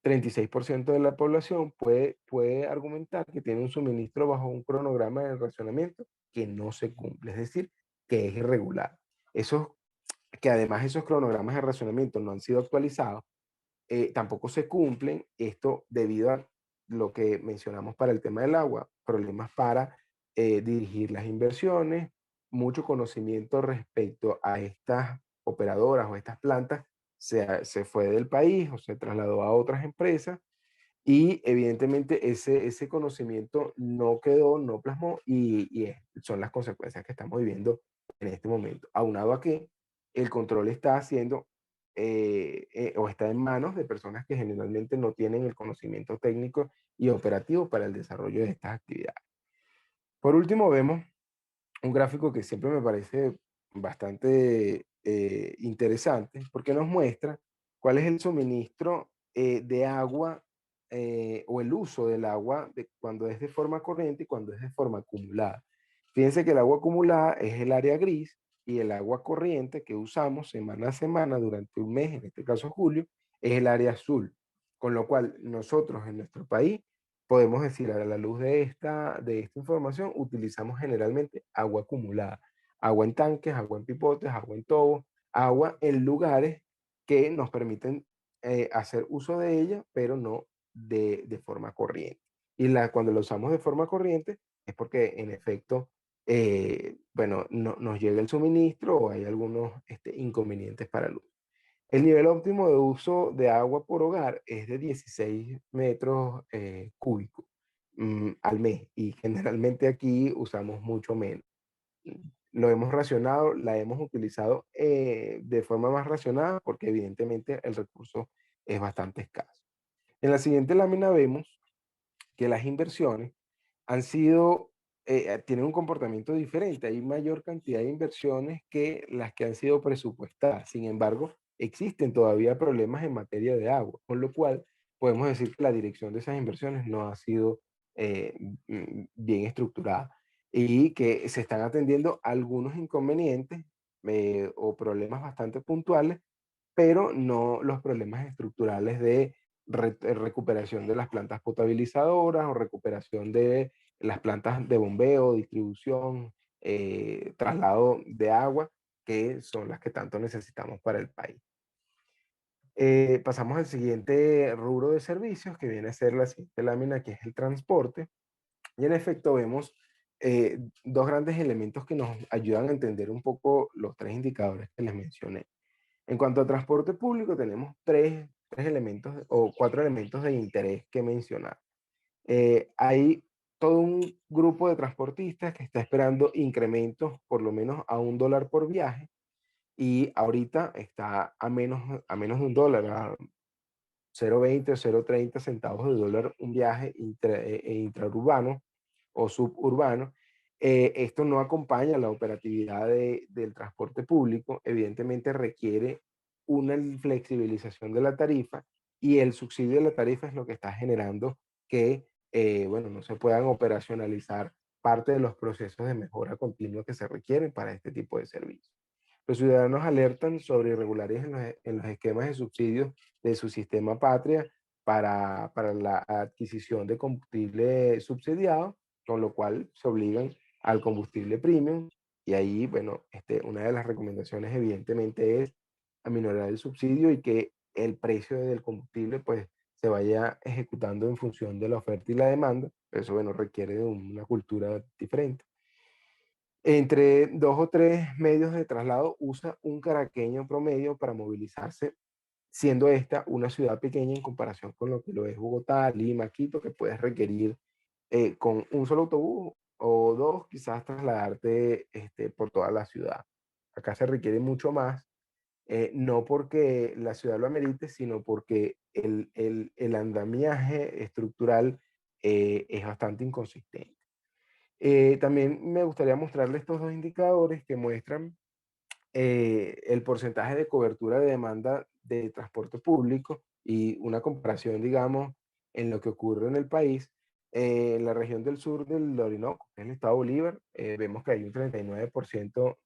36% de la población puede argumentar que tiene un suministro bajo un cronograma de racionamiento que no se cumple, es decir, que es irregular. Que además esos cronogramas de racionamiento no han sido actualizados, tampoco se cumplen, esto debido a lo que mencionamos para el tema del agua, problemas para dirigir las inversiones, mucho conocimiento respecto a estas operadoras o estas plantas se fue del país o se trasladó a otras empresas y evidentemente ese conocimiento no quedó, no plasmó son las consecuencias que estamos viviendo en este momento. Aunado a que el control está haciendo o está en manos de personas que generalmente no tienen el conocimiento técnico y operativo para el desarrollo de estas actividades. Por último, vemos un gráfico que siempre me parece bastante interesante porque nos muestra cuál es el suministro de agua o el uso del agua cuando es de forma corriente y cuando es de forma acumulada. Fíjense que el agua acumulada es el área gris y el agua corriente que usamos semana a semana durante un mes, en este caso julio, es el área azul. Con lo cual nosotros en nuestro país podemos decir, a la luz de esta información, utilizamos generalmente agua acumulada, agua en tanques, agua en pipotes, agua en tobos, agua en lugares que nos permiten hacer uso de ella, pero no de forma corriente. Y cuando la usamos de forma corriente es porque en efecto, bueno, nos llega el suministro o hay algunos inconvenientes para el uso. El nivel óptimo de uso de agua por hogar es de 16 metros cúbicos al mes y generalmente aquí usamos mucho menos. Lo hemos racionado, la hemos utilizado de forma más racionada porque evidentemente el recurso es bastante escaso. En la siguiente lámina vemos que las inversiones han sido, tienen un comportamiento diferente. Hay mayor cantidad de inversiones que las que han sido presupuestadas. Sin embargo, existen todavía problemas en materia de agua, con lo cual podemos decir que la dirección de esas inversiones no ha sido bien estructurada y que se están atendiendo algunos inconvenientes o problemas bastante puntuales, pero no los problemas estructurales de recuperación de las plantas potabilizadoras o recuperación de las plantas de bombeo, distribución, traslado de agua, que son las que tanto necesitamos para el país. Pasamos al siguiente rubro de servicios, que viene a ser la siguiente lámina, que es el transporte. Y en efecto vemos dos grandes elementos que nos ayudan a entender un poco los tres indicadores que les mencioné. En cuanto a transporte público, tenemos tres elementos o cuatro elementos de interés que mencionar. Hay todo un grupo de transportistas que está esperando incrementos por lo menos a $1 por viaje y ahorita está a menos de $1, a 0,20 o 0,30 centavos de dólar un viaje intraurbano o suburbano. Esto no acompaña la operatividad del transporte público, evidentemente requiere una flexibilización de la tarifa y el subsidio de la tarifa es lo que está generando que, bueno, no se puedan operacionalizar parte de los procesos de mejora continua que se requieren para este tipo de servicios. Los ciudadanos alertan sobre irregularidades en los esquemas de subsidios de su sistema patria para la adquisición de combustible subsidiado, con lo cual se obligan al combustible premium. Y ahí, bueno, una de las recomendaciones evidentemente es aminorar el subsidio y que el precio del combustible pues se vaya ejecutando en función de la oferta y la demanda. Eso, bueno, requiere de una cultura diferente. Entre 2 o 3 medios de traslado usa un caraqueño promedio para movilizarse, siendo esta una ciudad pequeña en comparación con lo que lo es Bogotá, Lima, Quito, que puedes requerir con un solo autobús o dos, quizás trasladarte por toda la ciudad. Acá se requiere mucho más, no porque la ciudad lo amerite, sino porque el andamiaje estructural es bastante inconsistente. También me gustaría mostrarles estos dos indicadores que muestran el porcentaje de cobertura de demanda de transporte público y una comparación, digamos, en lo que ocurre en el país. En la región del sur del Orinoco, que es el estado Bolívar, vemos que hay un 39%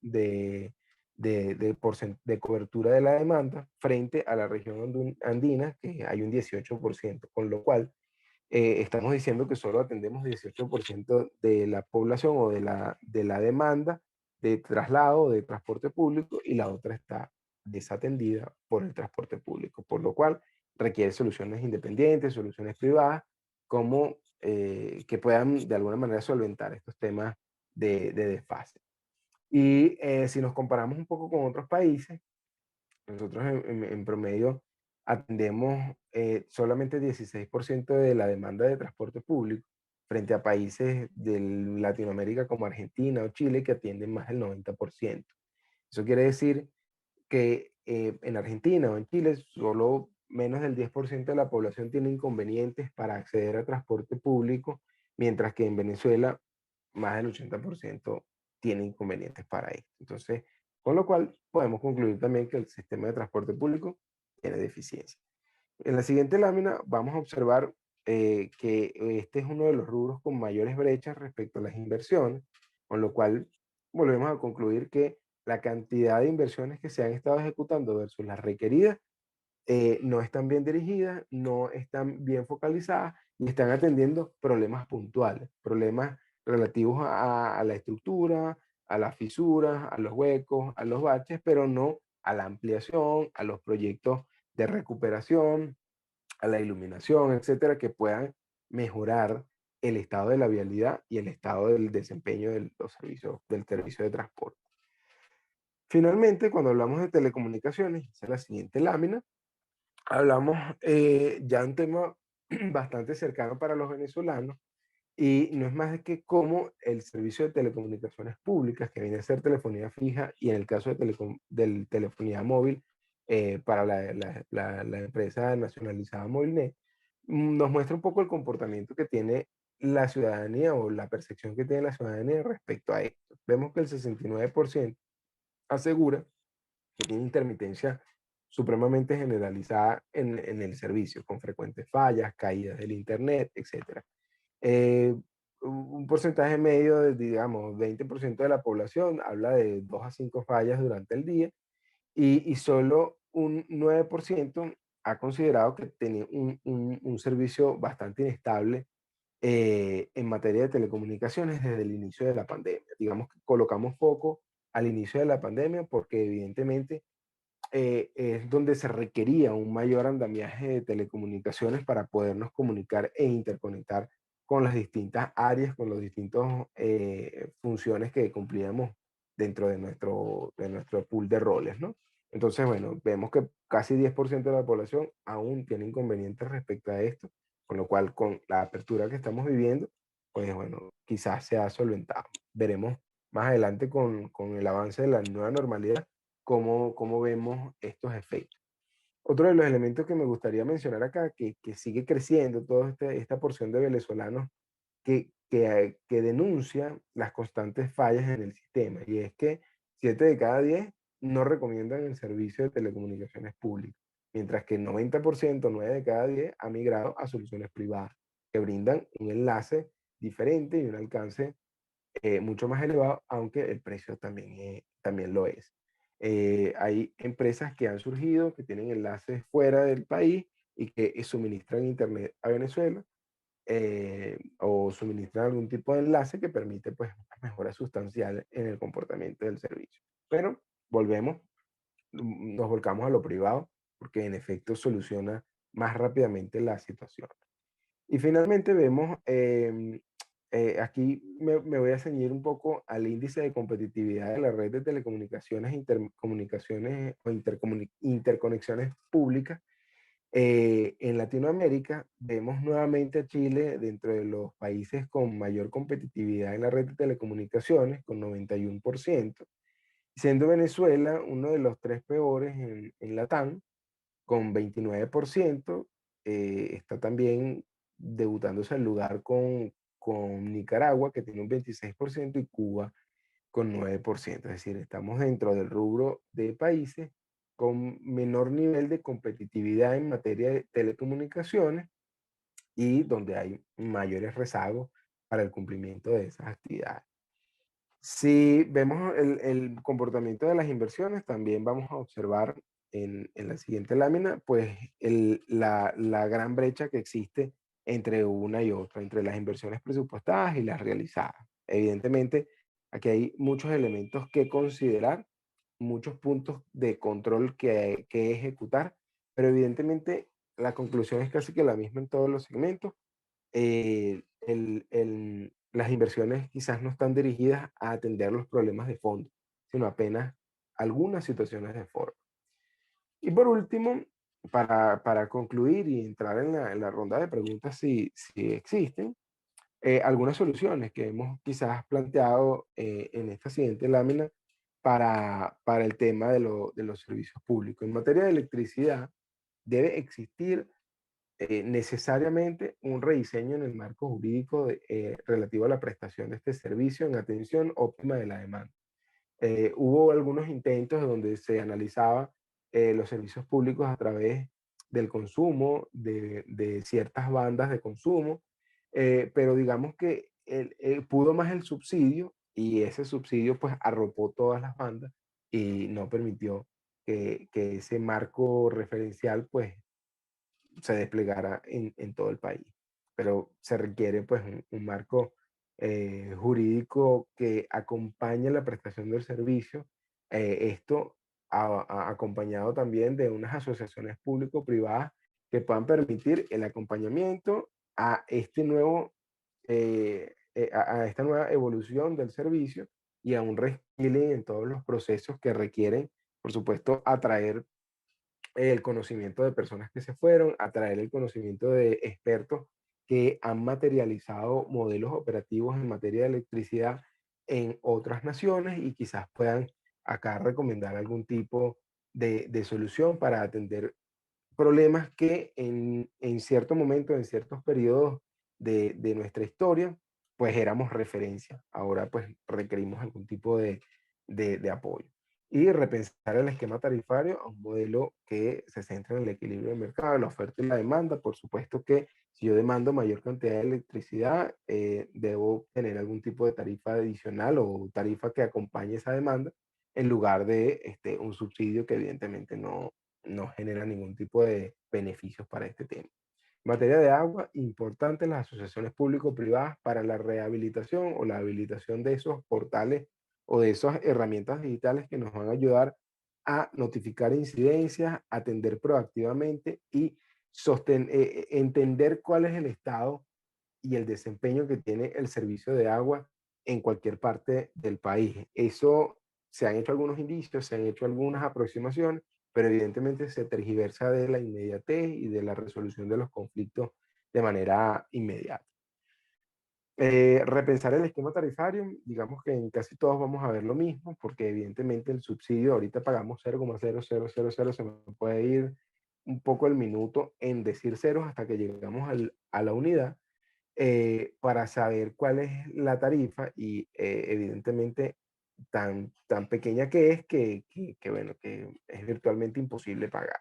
de cobertura de la demanda frente a la región andina, que hay un 18%, con lo cual estamos diciendo que solo atendemos 18% de la población o de la demanda de traslado, de transporte público, y la otra está desatendida por el transporte público, por lo cual requiere soluciones independientes, soluciones privadas, como que puedan de alguna manera solventar estos temas de desfase. Y si nos comparamos un poco con otros países, nosotros en promedio atendemos solamente 16% de la demanda de transporte público frente a países de Latinoamérica como Argentina o Chile que atienden más del 90%. Eso quiere decir que en Argentina o en Chile solo menos del 10% de la población tiene inconvenientes para acceder a transporte público, mientras que en Venezuela más del 80% tiene inconvenientes para esto. Entonces, con lo cual podemos concluir también que el sistema de transporte público tiene deficiencia. En la siguiente lámina vamos a observar que este es uno de los rubros con mayores brechas respecto a las inversiones, con lo cual volvemos a concluir que la cantidad de inversiones que se han estado ejecutando versus las requeridas no están bien dirigidas, no están bien focalizadas y están atendiendo problemas puntuales, problemas relativos a la estructura, a las fisuras, a los huecos, a los baches, pero no a la ampliación, a los proyectos de recuperación, a la iluminación, etcétera, que puedan mejorar el estado de la vialidad y el estado del desempeño de los servicios, del servicio de transporte. Finalmente, cuando hablamos de telecomunicaciones, esa es la siguiente lámina, hablamos ya de un tema bastante cercano para los venezolanos y no es más que cómo el servicio de telecomunicaciones públicas, que viene a ser telefonía fija y en el caso de telefonía móvil para la empresa nacionalizada Movilnet, nos muestra un poco el comportamiento que tiene la ciudadanía o la percepción que tiene la ciudadanía respecto a esto. Vemos que el 69% asegura que tiene intermitencia supremamente generalizada en el servicio, con frecuentes fallas, caídas del internet, etc. Un porcentaje medio de, digamos, 20% de la población habla de 2 a 5 fallas durante el día y solo un 9% ha considerado que tenía un servicio bastante inestable en materia de telecomunicaciones desde el inicio de la pandemia. Digamos que colocamos foco al inicio de la pandemia porque evidentemente es donde se requería un mayor andamiaje de telecomunicaciones para podernos comunicar e interconectar con las distintas áreas, con las distintas funciones que cumplíamos dentro de nuestro pool de roles, ¿no? Entonces, bueno, vemos que casi 10% de la población aún tiene inconvenientes respecto a esto, con lo cual con la apertura que estamos viviendo, pues bueno, quizás se ha solventado. Veremos más adelante con el avance de la nueva normalidad cómo vemos estos efectos. Otro de los elementos que me gustaría mencionar acá, que sigue creciendo toda esta porción de venezolanos que denuncia las constantes fallas en el sistema, y es que 7 de cada 10 no recomiendan el servicio de telecomunicaciones públicas, mientras que el 90%, 9 de cada 10, ha migrado a soluciones privadas, que brindan un enlace diferente y un alcance mucho más elevado, aunque el precio también lo es. Hay empresas que han surgido, que tienen enlaces fuera del país y que suministran internet a Venezuela o suministran algún tipo de enlace que permite pues una mejora sustancial en el comportamiento del servicio. Pero volvemos, nos volcamos a lo privado porque en efecto soluciona más rápidamente la situación. Y finalmente vemos, aquí me voy a ceñir un poco al índice de competitividad de la red de telecomunicaciones, intercomunicaciones o interconexiones públicas. En Latinoamérica vemos nuevamente a Chile dentro de los países con mayor competitividad en la red de telecomunicaciones, con 91%, siendo Venezuela uno de los 3 peores en Latam, con 29%. Está también debutándose al lugar con Nicaragua, que tiene un 26%, y Cuba con 9%. Es decir, estamos dentro del rubro de países con menor nivel de competitividad en materia de telecomunicaciones y donde hay mayores rezagos para el cumplimiento de esas actividades. Si vemos el comportamiento de las inversiones, también vamos a observar en la siguiente lámina, pues la gran brecha que existe entre una y otra, entre las inversiones presupuestadas y las realizadas. Evidentemente, aquí hay muchos elementos que considerar, muchos puntos de control que ejecutar, pero evidentemente la conclusión es casi que la misma en todos los segmentos. las inversiones quizás no están dirigidas a atender los problemas de fondo, sino apenas algunas situaciones de forma. Y por último, para concluir y entrar en la ronda de preguntas si existen, algunas soluciones que hemos quizás planteado en esta siguiente lámina para el tema de los servicios públicos. En materia de electricidad, debe existir necesariamente un rediseño en el marco jurídico relativo a la prestación de este servicio en atención óptima de la demanda. Hubo algunos intentos donde se analizaba los servicios públicos a través del consumo, de ciertas bandas de consumo, pero digamos que pudo más el subsidio y ese subsidio pues arropó todas las bandas y no permitió que ese marco referencial pues se desplegara en todo el país. Pero se requiere pues un marco jurídico que acompañe la prestación del servicio. Esto acompañado también de unas asociaciones público-privadas que puedan permitir el acompañamiento a este nuevo, a esta nueva evolución del servicio y a un reskilling en todos los procesos que requieren, por supuesto, atraer el conocimiento de personas que se fueron, atraer el conocimiento de expertos que han materializado modelos operativos en materia de electricidad en otras naciones y quizás puedan acá recomendar algún tipo de solución para atender problemas que en cierto momento, en ciertos periodos de nuestra historia, pues éramos referencia. Ahora pues requerimos algún tipo de apoyo. Y repensar el esquema tarifario a un modelo que se centra en el equilibrio del mercado, la oferta y la demanda. Por supuesto que si yo demando mayor cantidad de electricidad, debo tener algún tipo de tarifa adicional o tarifa que acompañe esa demanda, en lugar de un subsidio que evidentemente no genera ningún tipo de beneficios para este tema. En materia de agua, importante las asociaciones público-privadas para la rehabilitación o la habilitación de esos portales o de esas herramientas digitales que nos van a ayudar a notificar incidencias, atender proactivamente y entender cuál es el estado y el desempeño que tiene el servicio de agua en cualquier parte del país. Eso se han hecho algunos indicios, se han hecho algunas aproximaciones, pero evidentemente se tergiversa de la inmediatez y de la resolución de los conflictos de manera inmediata. Repensar el esquema tarifario, digamos que en casi todos vamos a ver lo mismo, porque evidentemente el subsidio, ahorita pagamos 0,0000, se me puede ir un poco el minuto en decir ceros hasta que llegamos a la unidad, para saber cuál es la tarifa y evidentemente tan pequeña que es bueno, que es virtualmente imposible pagar.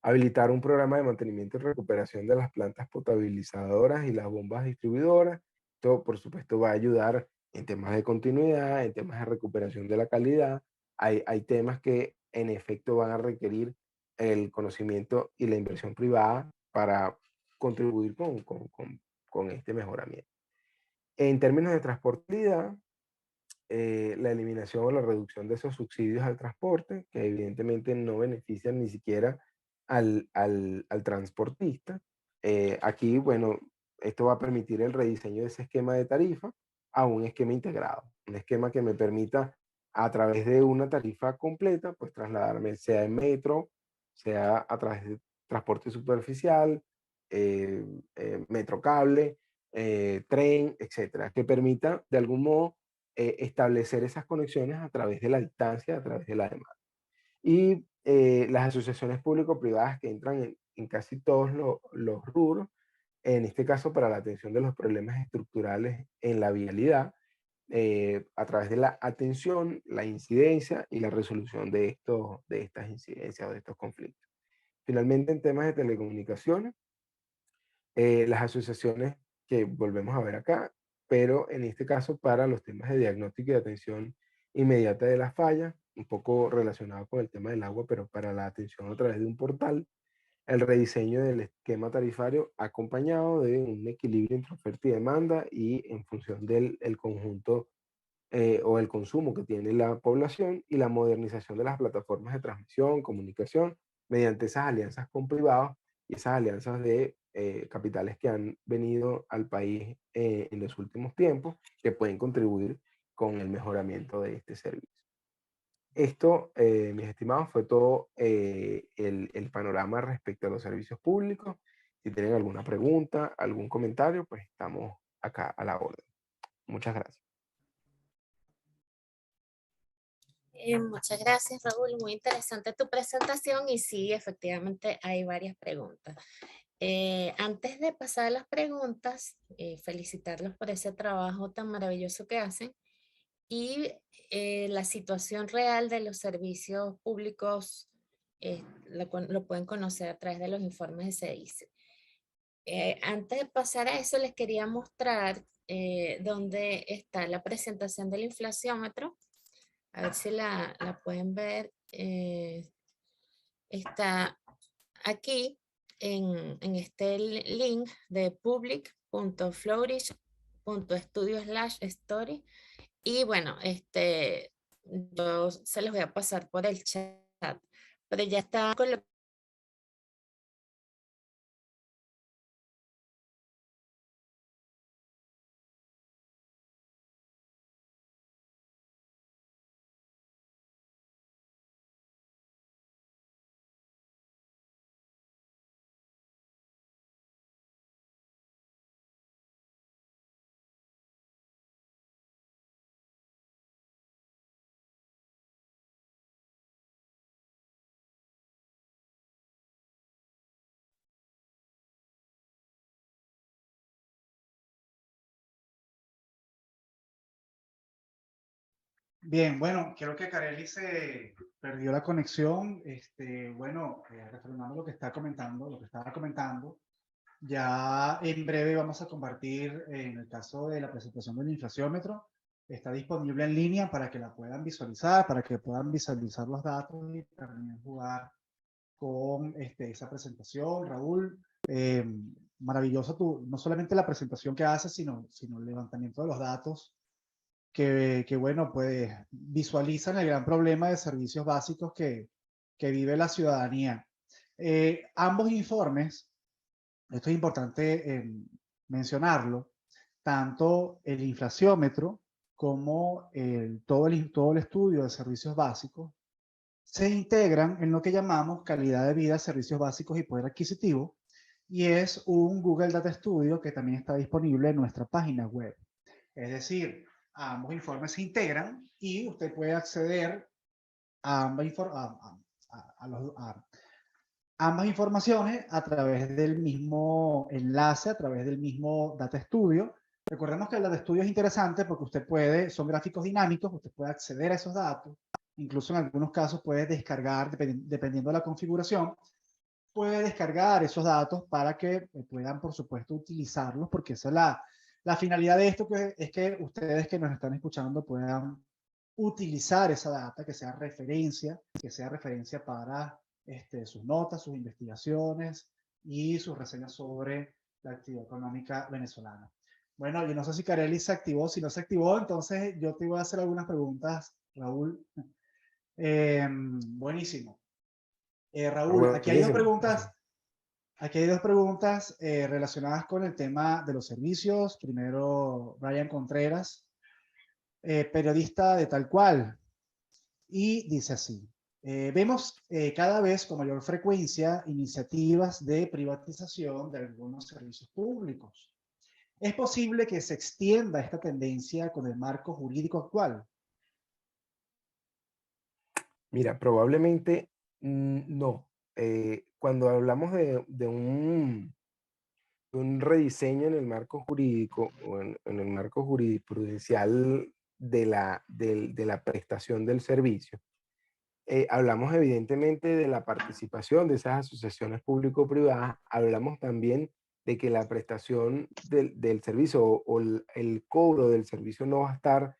Habilitar un programa de mantenimiento y recuperación de las plantas potabilizadoras y las bombas distribuidoras. Esto, por supuesto, va a ayudar en temas de continuidad, en temas de recuperación de la calidad. Hay temas que en efecto van a requerir el conocimiento y la inversión privada para contribuir con este mejoramiento. En términos de transportabilidad, la eliminación o la reducción de esos subsidios al transporte, que evidentemente no benefician ni siquiera al transportista. Aquí, bueno, esto va a permitir el rediseño de ese esquema de tarifa a un esquema integrado, un esquema que me permita a través de una tarifa completa, pues trasladarme sea en metro, sea a través de transporte superficial, metro cable, tren, etcétera, que permita de algún modo establecer esas conexiones a través de la distancia, a través de la demanda. Y las asociaciones público-privadas que entran en casi todos los rubros, en este caso para la atención de los problemas estructurales en la vialidad, a través de la atención, la incidencia y la resolución de estas incidencias o de estos conflictos. Finalmente, en temas de telecomunicaciones, las asociaciones que volvemos a ver acá, pero en este caso para los temas de diagnóstico y atención inmediata de las fallas, un poco relacionado con el tema del agua, pero para la atención a través de un portal, el rediseño del esquema tarifario acompañado de un equilibrio entre oferta y demanda y en función del el conjunto o el consumo que tiene la población y la modernización de las plataformas de transmisión, comunicación, mediante esas alianzas con privados y esas alianzas de capitales que han venido al país en los últimos tiempos, que pueden contribuir con el mejoramiento de este servicio. Esto, mis estimados, fue todo el panorama respecto a los servicios públicos. Si tienen alguna pregunta, algún comentario, pues estamos acá a la orden. Muchas gracias. Muchas gracias, Raúl. Muy interesante tu presentación y sí, efectivamente hay varias preguntas. Antes de pasar a las preguntas, felicitarlos por ese trabajo tan maravilloso que hacen y la situación real de los servicios públicos lo pueden conocer a través de los informes de CEDICE. Antes de pasar a eso, les quería mostrar dónde está la presentación del inflaciómetro. A ver si la pueden ver. Está aquí en este link de public.flourish.studio/story. Y bueno, yo se los voy a pasar por el chat, pero ya está colocado. Bien, bueno, creo que Carely se perdió la conexión. Bueno, retornando lo que está comentando, lo que estaba comentando, ya en breve vamos a compartir, en el caso de la presentación del inflaciómetro, está disponible en línea para que la puedan visualizar, para que puedan visualizar los datos y también jugar con esa presentación. Raúl, maravilloso no solamente la presentación que haces, sino el levantamiento de los datos que bueno, pues visualizan el gran problema de servicios básicos que vive la ciudadanía. Ambos informes, esto es importante mencionarlo, tanto el inflaciómetro como todo el estudio de servicios básicos, se integran en lo que llamamos calidad de vida, servicios básicos y poder adquisitivo, y es un Google Data Studio que también está disponible en nuestra página web. Es decir, ambos informes se integran y usted puede acceder a ambas informaciones a través del mismo enlace, a través del mismo Data Studio. Recordemos que el Data Studio es interesante porque son gráficos dinámicos, usted puede acceder a esos datos, incluso en algunos casos puede descargar, dependiendo de la configuración, puede descargar esos datos para que puedan, por supuesto, utilizarlos, porque esa es la finalidad de esto, es que ustedes que nos están escuchando puedan utilizar esa data, que sea referencia para sus notas, sus investigaciones y sus reseñas sobre la actividad económica venezolana. Bueno, yo no sé si Carely se activó. Si no se activó, entonces yo te voy a hacer algunas preguntas, Raúl. Buenísimo. Raúl, aquí hay dos preguntas. Aquí hay dos preguntas relacionadas con el tema de los servicios. Primero, Brian Contreras, periodista de Tal Cual, y dice así: vemos cada vez con mayor frecuencia iniciativas de privatización de algunos servicios públicos. ¿Es posible que se extienda esta tendencia con el marco jurídico actual? Mira, probablemente no. Cuando hablamos de un rediseño en el marco jurídico o en el marco jurisprudencial de la prestación del servicio, hablamos evidentemente de la participación de esas asociaciones público-privadas, hablamos también de que la prestación del servicio o el cobro del servicio no va a estar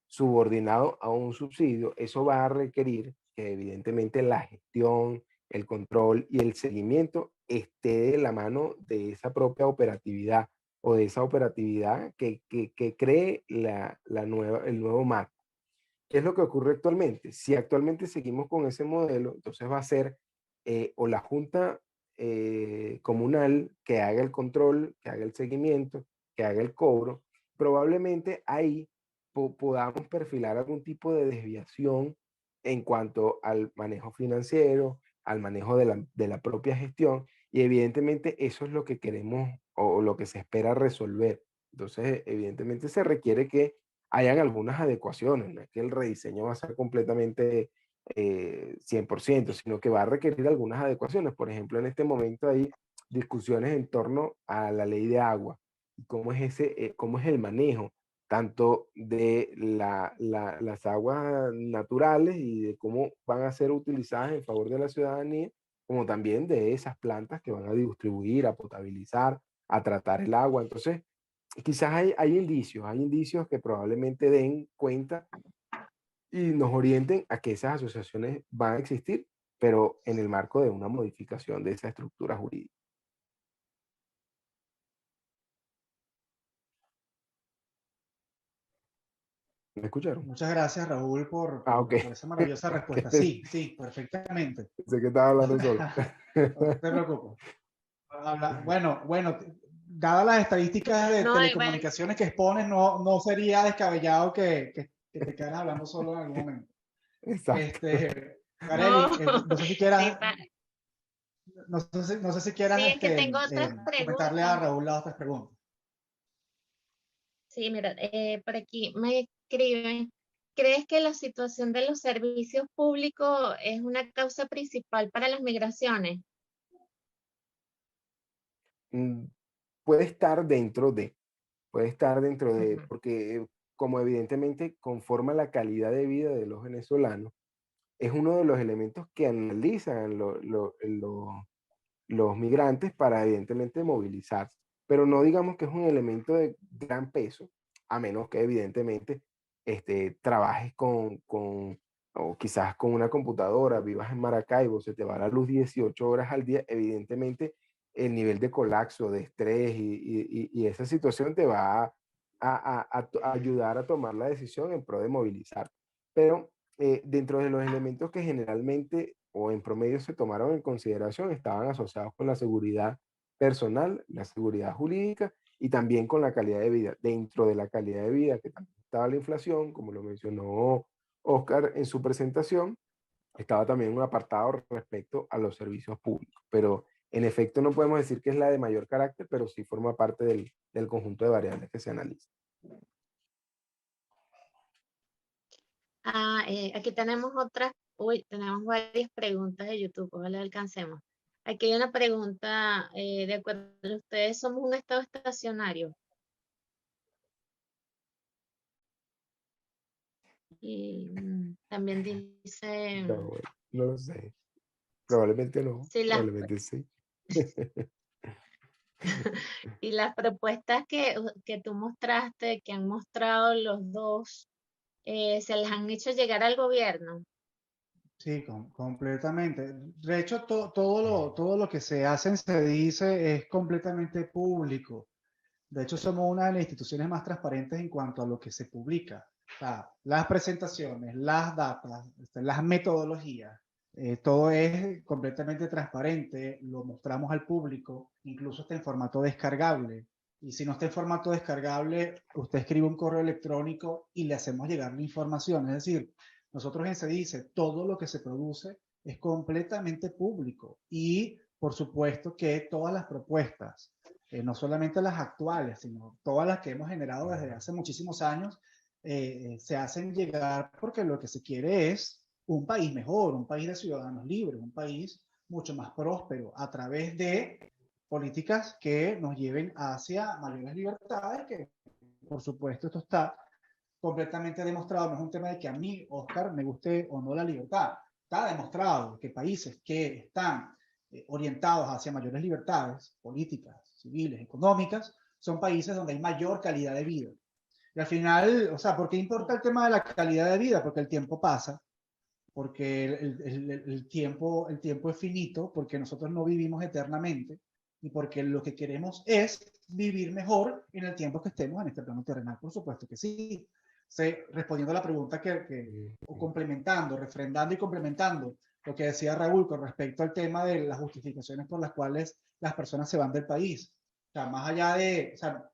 subordinado a un subsidio. Eso va a requerir que evidentemente la gestión, el control y el seguimiento esté de la mano de esa propia operatividad o de esa operatividad que cree el nuevo marco. ¿Qué es lo que ocurre actualmente? Si actualmente seguimos con ese modelo, entonces va a ser o la Junta comunal que haga el control, que haga el seguimiento, que haga el cobro, probablemente ahí podamos perfilar algún tipo de desviación en cuanto al manejo financiero, al manejo de la propia gestión, y evidentemente eso es lo que queremos o lo que se espera resolver. Entonces, evidentemente se requiere que hayan algunas adecuaciones, no es que el rediseño va a ser completamente 100%, sino que va a requerir algunas adecuaciones. Por ejemplo, en este momento hay discusiones en torno a la ley de agua y cómo es el manejo tanto de las aguas naturales y de cómo van a ser utilizadas en favor de la ciudadanía, como también de esas plantas que van a distribuir, a potabilizar, a tratar el agua. Entonces, quizás hay indicios que probablemente den cuenta y nos orienten a que esas asociaciones van a existir, pero en el marco de una modificación de esa estructura jurídica. ¿Me escucharon? Muchas gracias, Raúl, Ok. por esa maravillosa respuesta. Sí, sí, perfectamente. Sé que estaba hablando solo. No te preocupes. Bueno, dadas las estadísticas de No, bueno, telecomunicaciones que expones, no sería descabellado que te quedaras hablando solo en algún momento. Exacto. Kareli, no, no sé si quieras, sí, no sé si quieras sí, es que tengo otras comentarle a preguntas. Raúl las otras preguntas. Sí, mira, por aquí me escriben, ¿crees que la situación de los servicios públicos es una causa principal para las migraciones? Mm, Puede estar dentro de, Ujú. porque como evidentemente conforma la calidad de vida de los venezolanos, es uno de los elementos que analizan los migrantes para evidentemente movilizarse. Pero no digamos que es un elemento de gran peso, a menos que evidentemente trabajes o quizás con una computadora, vivas en Maracaibo, se te va la luz 18 horas al día, evidentemente el nivel de colapso, de estrés y esa situación te va a ayudar a tomar la decisión en pro de movilizar. Pero dentro de los elementos que generalmente o en promedio se tomaron en consideración estaban asociados con la seguridad personal, la seguridad jurídica y también con la calidad de vida. Dentro de la calidad de vida que también estaba la inflación, como lo mencionó Oscar en su presentación, estaba también un apartado respecto a los servicios públicos. Pero en efecto no podemos decir que es la de mayor carácter, pero sí forma parte del conjunto de variables que se analizan. Aquí tenemos tenemos varias preguntas de YouTube, ojalá alcancemos. Aquí hay una pregunta, de acuerdo, ¿ustedes somos un estado estacionario? Y también dice, No, no lo sé. Probablemente no, si las, probablemente sí. y las propuestas que tú mostraste, que han mostrado los dos, se las han hecho llegar al gobierno. Sí, completamente. De hecho, todo lo que se hace en SEDICE es completamente público. De hecho, somos una de las instituciones más transparentes en cuanto a lo que se publica. O sea, las presentaciones, las datas, las metodologías, todo es completamente transparente, lo mostramos al público, incluso está en formato descargable. Y si no está en formato descargable, usted escribe un correo electrónico y le hacemos llegar la información. Es decir, nosotros en SEDICE, todo lo que se produce es completamente público. Y por supuesto que todas las propuestas, no solamente las actuales, sino todas las que hemos generado desde hace muchísimos años, se hacen llegar porque lo que se quiere es un país mejor, un país de ciudadanos libres, un país mucho más próspero a través de políticas que nos lleven hacia mayores libertades, que por supuesto esto está completamente demostrado, no es un tema de que a mí, Oscar, me guste o no la libertad, está demostrado que países que están orientados hacia mayores libertades políticas, civiles, económicas, son países donde hay mayor calidad de vida. Y al final, o sea, ¿por qué importa el tema de la calidad de vida? Porque el tiempo pasa, porque el tiempo es finito, porque nosotros no vivimos eternamente y porque lo que queremos es vivir mejor en el tiempo que estemos en este plano terrenal. Por supuesto que sí. Respondiendo a la pregunta o complementando, refrendando y complementando lo que decía Raúl con respecto al tema de las justificaciones por las cuales las personas se van del país. O sea, más allá de, o sea,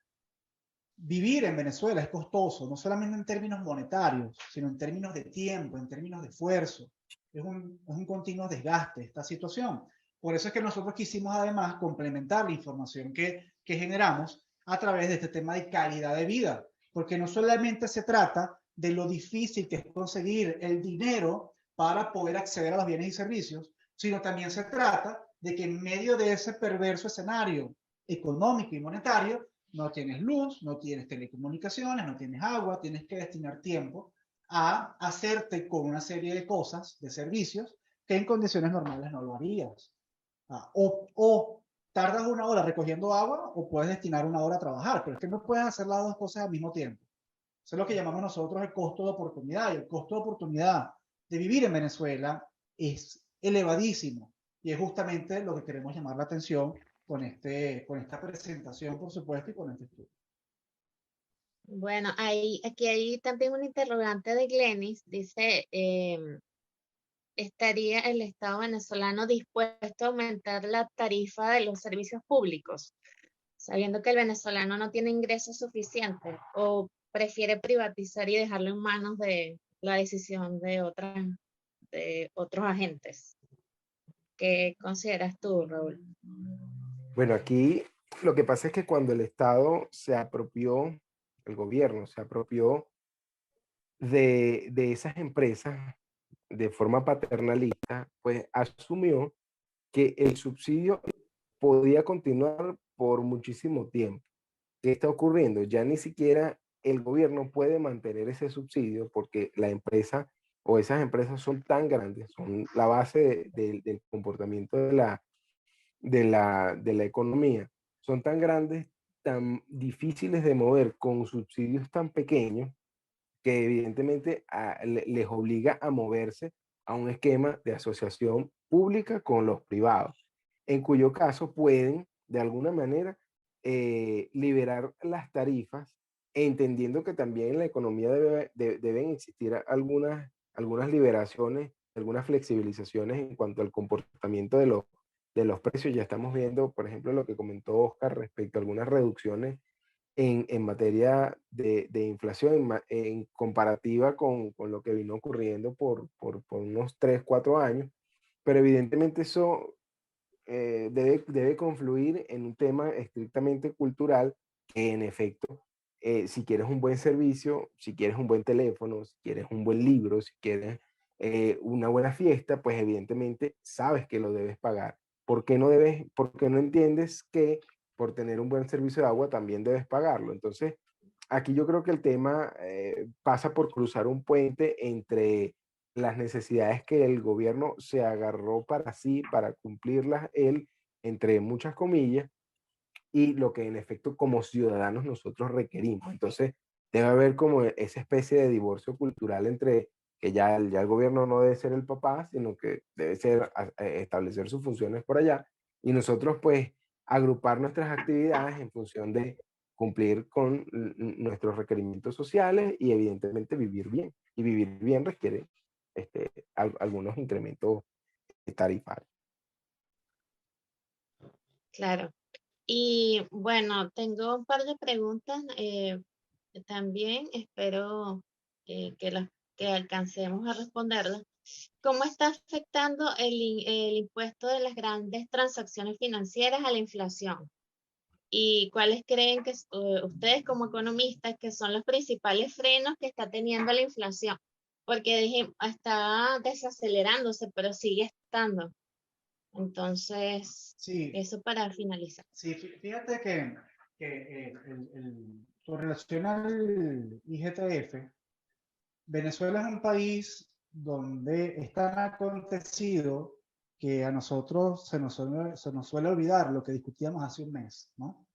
vivir en Venezuela es costoso, no solamente en términos monetarios, sino en términos de tiempo, en términos de esfuerzo. Es un continuo desgaste esta situación. Por eso es que nosotros quisimos además complementar la información que generamos a través de este tema de calidad de vida, porque no solamente se trata de lo difícil que es conseguir el dinero para poder acceder a los bienes y servicios, sino también se trata de que en medio de ese perverso escenario económico y monetario, no tienes luz, no tienes telecomunicaciones, no tienes agua, tienes que destinar tiempo a hacerte con una serie de cosas, de servicios, que en condiciones normales no lo harías. O tardas una hora recogiendo agua o puedes destinar una hora a trabajar, pero es que no puedes hacer las dos cosas al mismo tiempo. Eso es lo que llamamos nosotros el costo de oportunidad, y el costo de oportunidad de vivir en Venezuela es elevadísimo, y es justamente lo que queremos llamar la atención con esta presentación, por supuesto, y con este estudio. Bueno, aquí hay también una interrogante de Glenis. Dice, ¿estaría el Estado venezolano dispuesto a aumentar la tarifa de los servicios públicos, sabiendo que el venezolano no tiene ingresos suficientes, o prefiere privatizar y dejarlo en manos de la decisión de otros agentes? ¿Qué consideras tú, Raúl? Bueno, aquí lo que pasa es que cuando el Estado se apropió, el gobierno se apropió de esas empresas de forma paternalista, pues asumió que el subsidio podía continuar por muchísimo tiempo. ¿Qué está ocurriendo? Ya ni siquiera el gobierno puede mantener ese subsidio porque la empresa o esas empresas son tan grandes, son la base del comportamiento de la economía, son tan grandes, tan difíciles de mover con subsidios tan pequeños que evidentemente les obliga a moverse a un esquema de asociación pública con los privados, en cuyo caso pueden, de alguna manera, liberar las tarifas, entendiendo que también en la economía deben existir algunas liberaciones, algunas flexibilizaciones en cuanto al comportamiento de los precios. Ya estamos viendo, por ejemplo, lo que comentó Oscar respecto a algunas reducciones en materia de inflación, en comparativa con lo que vino ocurriendo por unos 3, 4 años, pero evidentemente eso debe confluir en un tema estrictamente cultural que en efecto, si quieres un buen servicio, si quieres un buen teléfono, si quieres un buen libro, si quieres una buena fiesta, pues evidentemente sabes que lo debes pagar. ¿Por qué no entiendes que por tener un buen servicio de agua también debes pagarlo? Entonces, aquí yo creo que el tema pasa por cruzar un puente entre las necesidades que el gobierno se agarró para sí, para cumplirlas él, entre muchas comillas, y lo que en efecto como ciudadanos nosotros requerimos. Entonces, debe haber como esa especie de divorcio cultural entre que ya el gobierno no debe ser el papá, sino que debe ser establecer sus funciones por allá, y nosotros pues agrupar nuestras actividades en función de cumplir con nuestros requerimientos sociales y evidentemente vivir bien. Y vivir bien requiere algunos incrementos tarifarios. Claro. Y bueno, tengo un par de preguntas también, espero que alcancemos a responderlas. ¿Cómo está afectando el impuesto de las grandes transacciones financieras a la inflación? ¿Y cuáles creen que ustedes como economistas que son los principales frenos que está teniendo la inflación? Porque está desacelerándose, pero sigue estando. Entonces, Sí, eso para finalizar. sí, fíjate que con relación al IGTF, Venezuela es un país donde es tan acontecido que a nosotros se nos suele olvidar lo que discutíamos hace un mes, ¿no?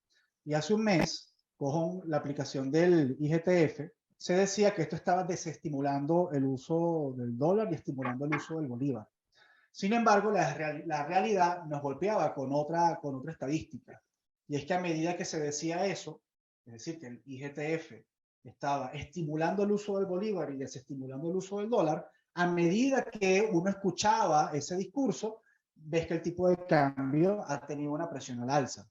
Y hace un mes, con la aplicación del IGTF, se decía que esto estaba desestimulando el uso del dólar y estimulando el uso del bolívar. Sin embargo, la realidad nos golpeaba con otra estadística. Y es que a medida que se decía eso, es decir, que el IGTF estaba estimulando el uso del bolívar y desestimulando el uso del dólar, a medida que uno escuchaba ese discurso, ves que el tipo de cambio ha tenido una presión al alza.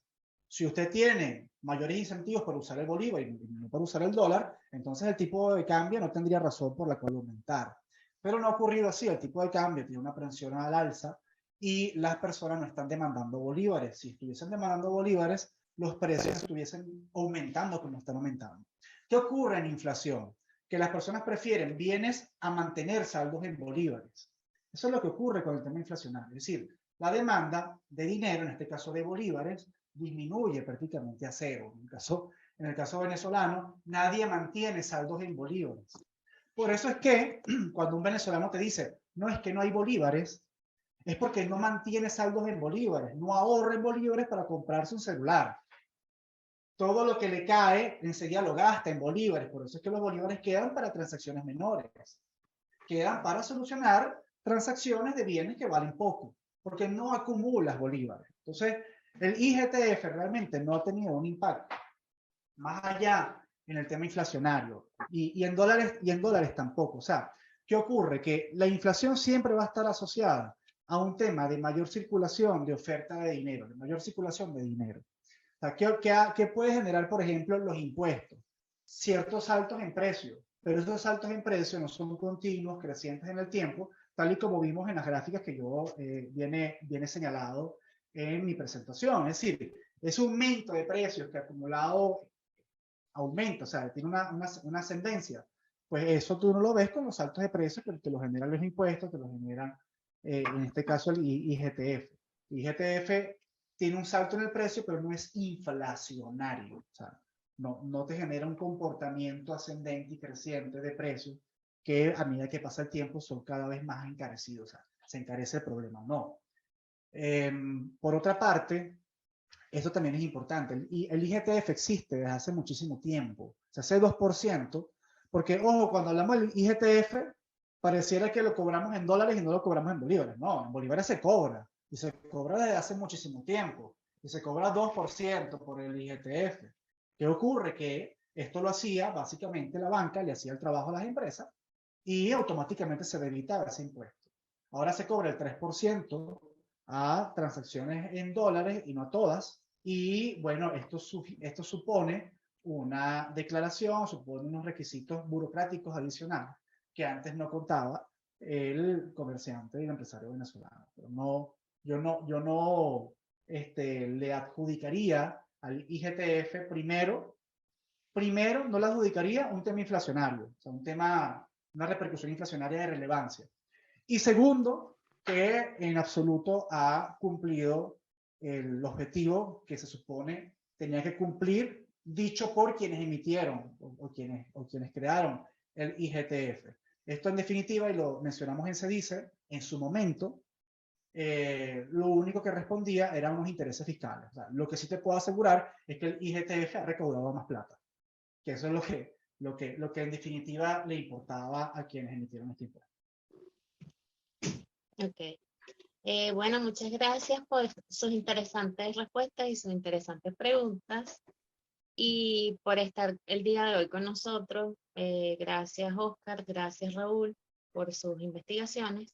Si usted tiene mayores incentivos para usar el bolívar y no para usar el dólar, entonces el tipo de cambio no tendría razón por la cual aumentar. Pero no ha ocurrido así, el tipo de cambio tiene una presión al alza y las personas no están demandando bolívares. Si estuviesen demandando bolívares, los precios estuviesen aumentando como están aumentando. ¿Qué ocurre en inflación? Que las personas prefieren bienes a mantener saldos en bolívares. Eso es lo que ocurre con el tema inflacionario. Es decir, la demanda de dinero, en este caso de bolívares, disminuye prácticamente a cero. En el caso venezolano, nadie mantiene saldos en bolívares. Por eso es que cuando un venezolano te dice, no es que no hay bolívares, es porque no mantiene saldos en bolívares, no ahorra en bolívares para comprarse un celular. Todo lo que le cae enseguida lo gasta en bolívares, por eso es que los bolívares quedan para transacciones menores, quedan para solucionar transacciones de bienes que valen poco, porque no acumulas bolívares. Entonces, el IGTF realmente no ha tenido un impacto más allá en el tema inflacionario y en dólares tampoco. O sea, ¿qué ocurre? Que la inflación siempre va a estar asociada a un tema de mayor circulación de oferta de dinero, de mayor circulación de dinero. O sea, ¿qué puede generar, por ejemplo, los impuestos? Ciertos saltos en precios, pero esos saltos en precios no son continuos, crecientes en el tiempo, tal y como vimos en las gráficas que yo viene señalado en mi presentación. Es decir, ese aumento de precios que acumulado aumenta, o sea, tiene una ascendencia. Pues eso tú no lo ves con los saltos de precios que te lo generan los impuestos, te lo generan, en este caso, el IGTF. El IGTF tiene un salto en el precio, pero no es inflacionario. O sea, no te genera un comportamiento ascendente y creciente de precios que a medida que pasa el tiempo son cada vez más encarecidos. O sea, se encarece el problema. No. Por otra parte, eso también es importante. El IGTF existe desde hace muchísimo tiempo. O sea, hace 2%, porque, ojo, cuando hablamos del IGTF, pareciera que lo cobramos en dólares y no lo cobramos en bolívares. No, en bolívares se cobra. Y se cobra desde hace muchísimo tiempo. Y se cobra 2% por el IGTF. ¿Qué ocurre? Que esto lo hacía básicamente la banca, le hacía el trabajo a las empresas y automáticamente se debitaba ese impuesto. Ahora se cobra el 3% a transacciones en dólares y no a todas. Y bueno, esto supone una declaración, supone unos requisitos burocráticos adicionales que antes no contaba el comerciante y el empresario venezolano. Pero no, yo no le adjudicaría al IGTF primero no le adjudicaría un tema inflacionario, o sea, una repercusión inflacionaria de relevancia. Y segundo, que en absoluto ha cumplido el objetivo que se supone tenía que cumplir, dicho por quienes emitieron o quienes crearon el IGTF. Esto en definitiva, y lo mencionamos en SEDICE, en su momento, lo único que respondía eran unos intereses fiscales. O sea, lo que sí te puedo asegurar es que el IGTF ha recaudado más plata, que eso es lo que en definitiva le importaba a quienes emitieron este impuesto. Ok. Bueno, muchas gracias por sus interesantes respuestas y sus interesantes preguntas y por estar el día de hoy con nosotros. Gracias, Oscar, gracias, Raúl, por sus investigaciones.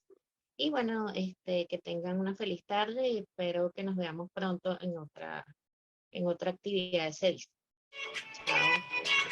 Y bueno, que tengan una feliz tarde y espero que nos veamos pronto en otra actividad de servicio. Chao.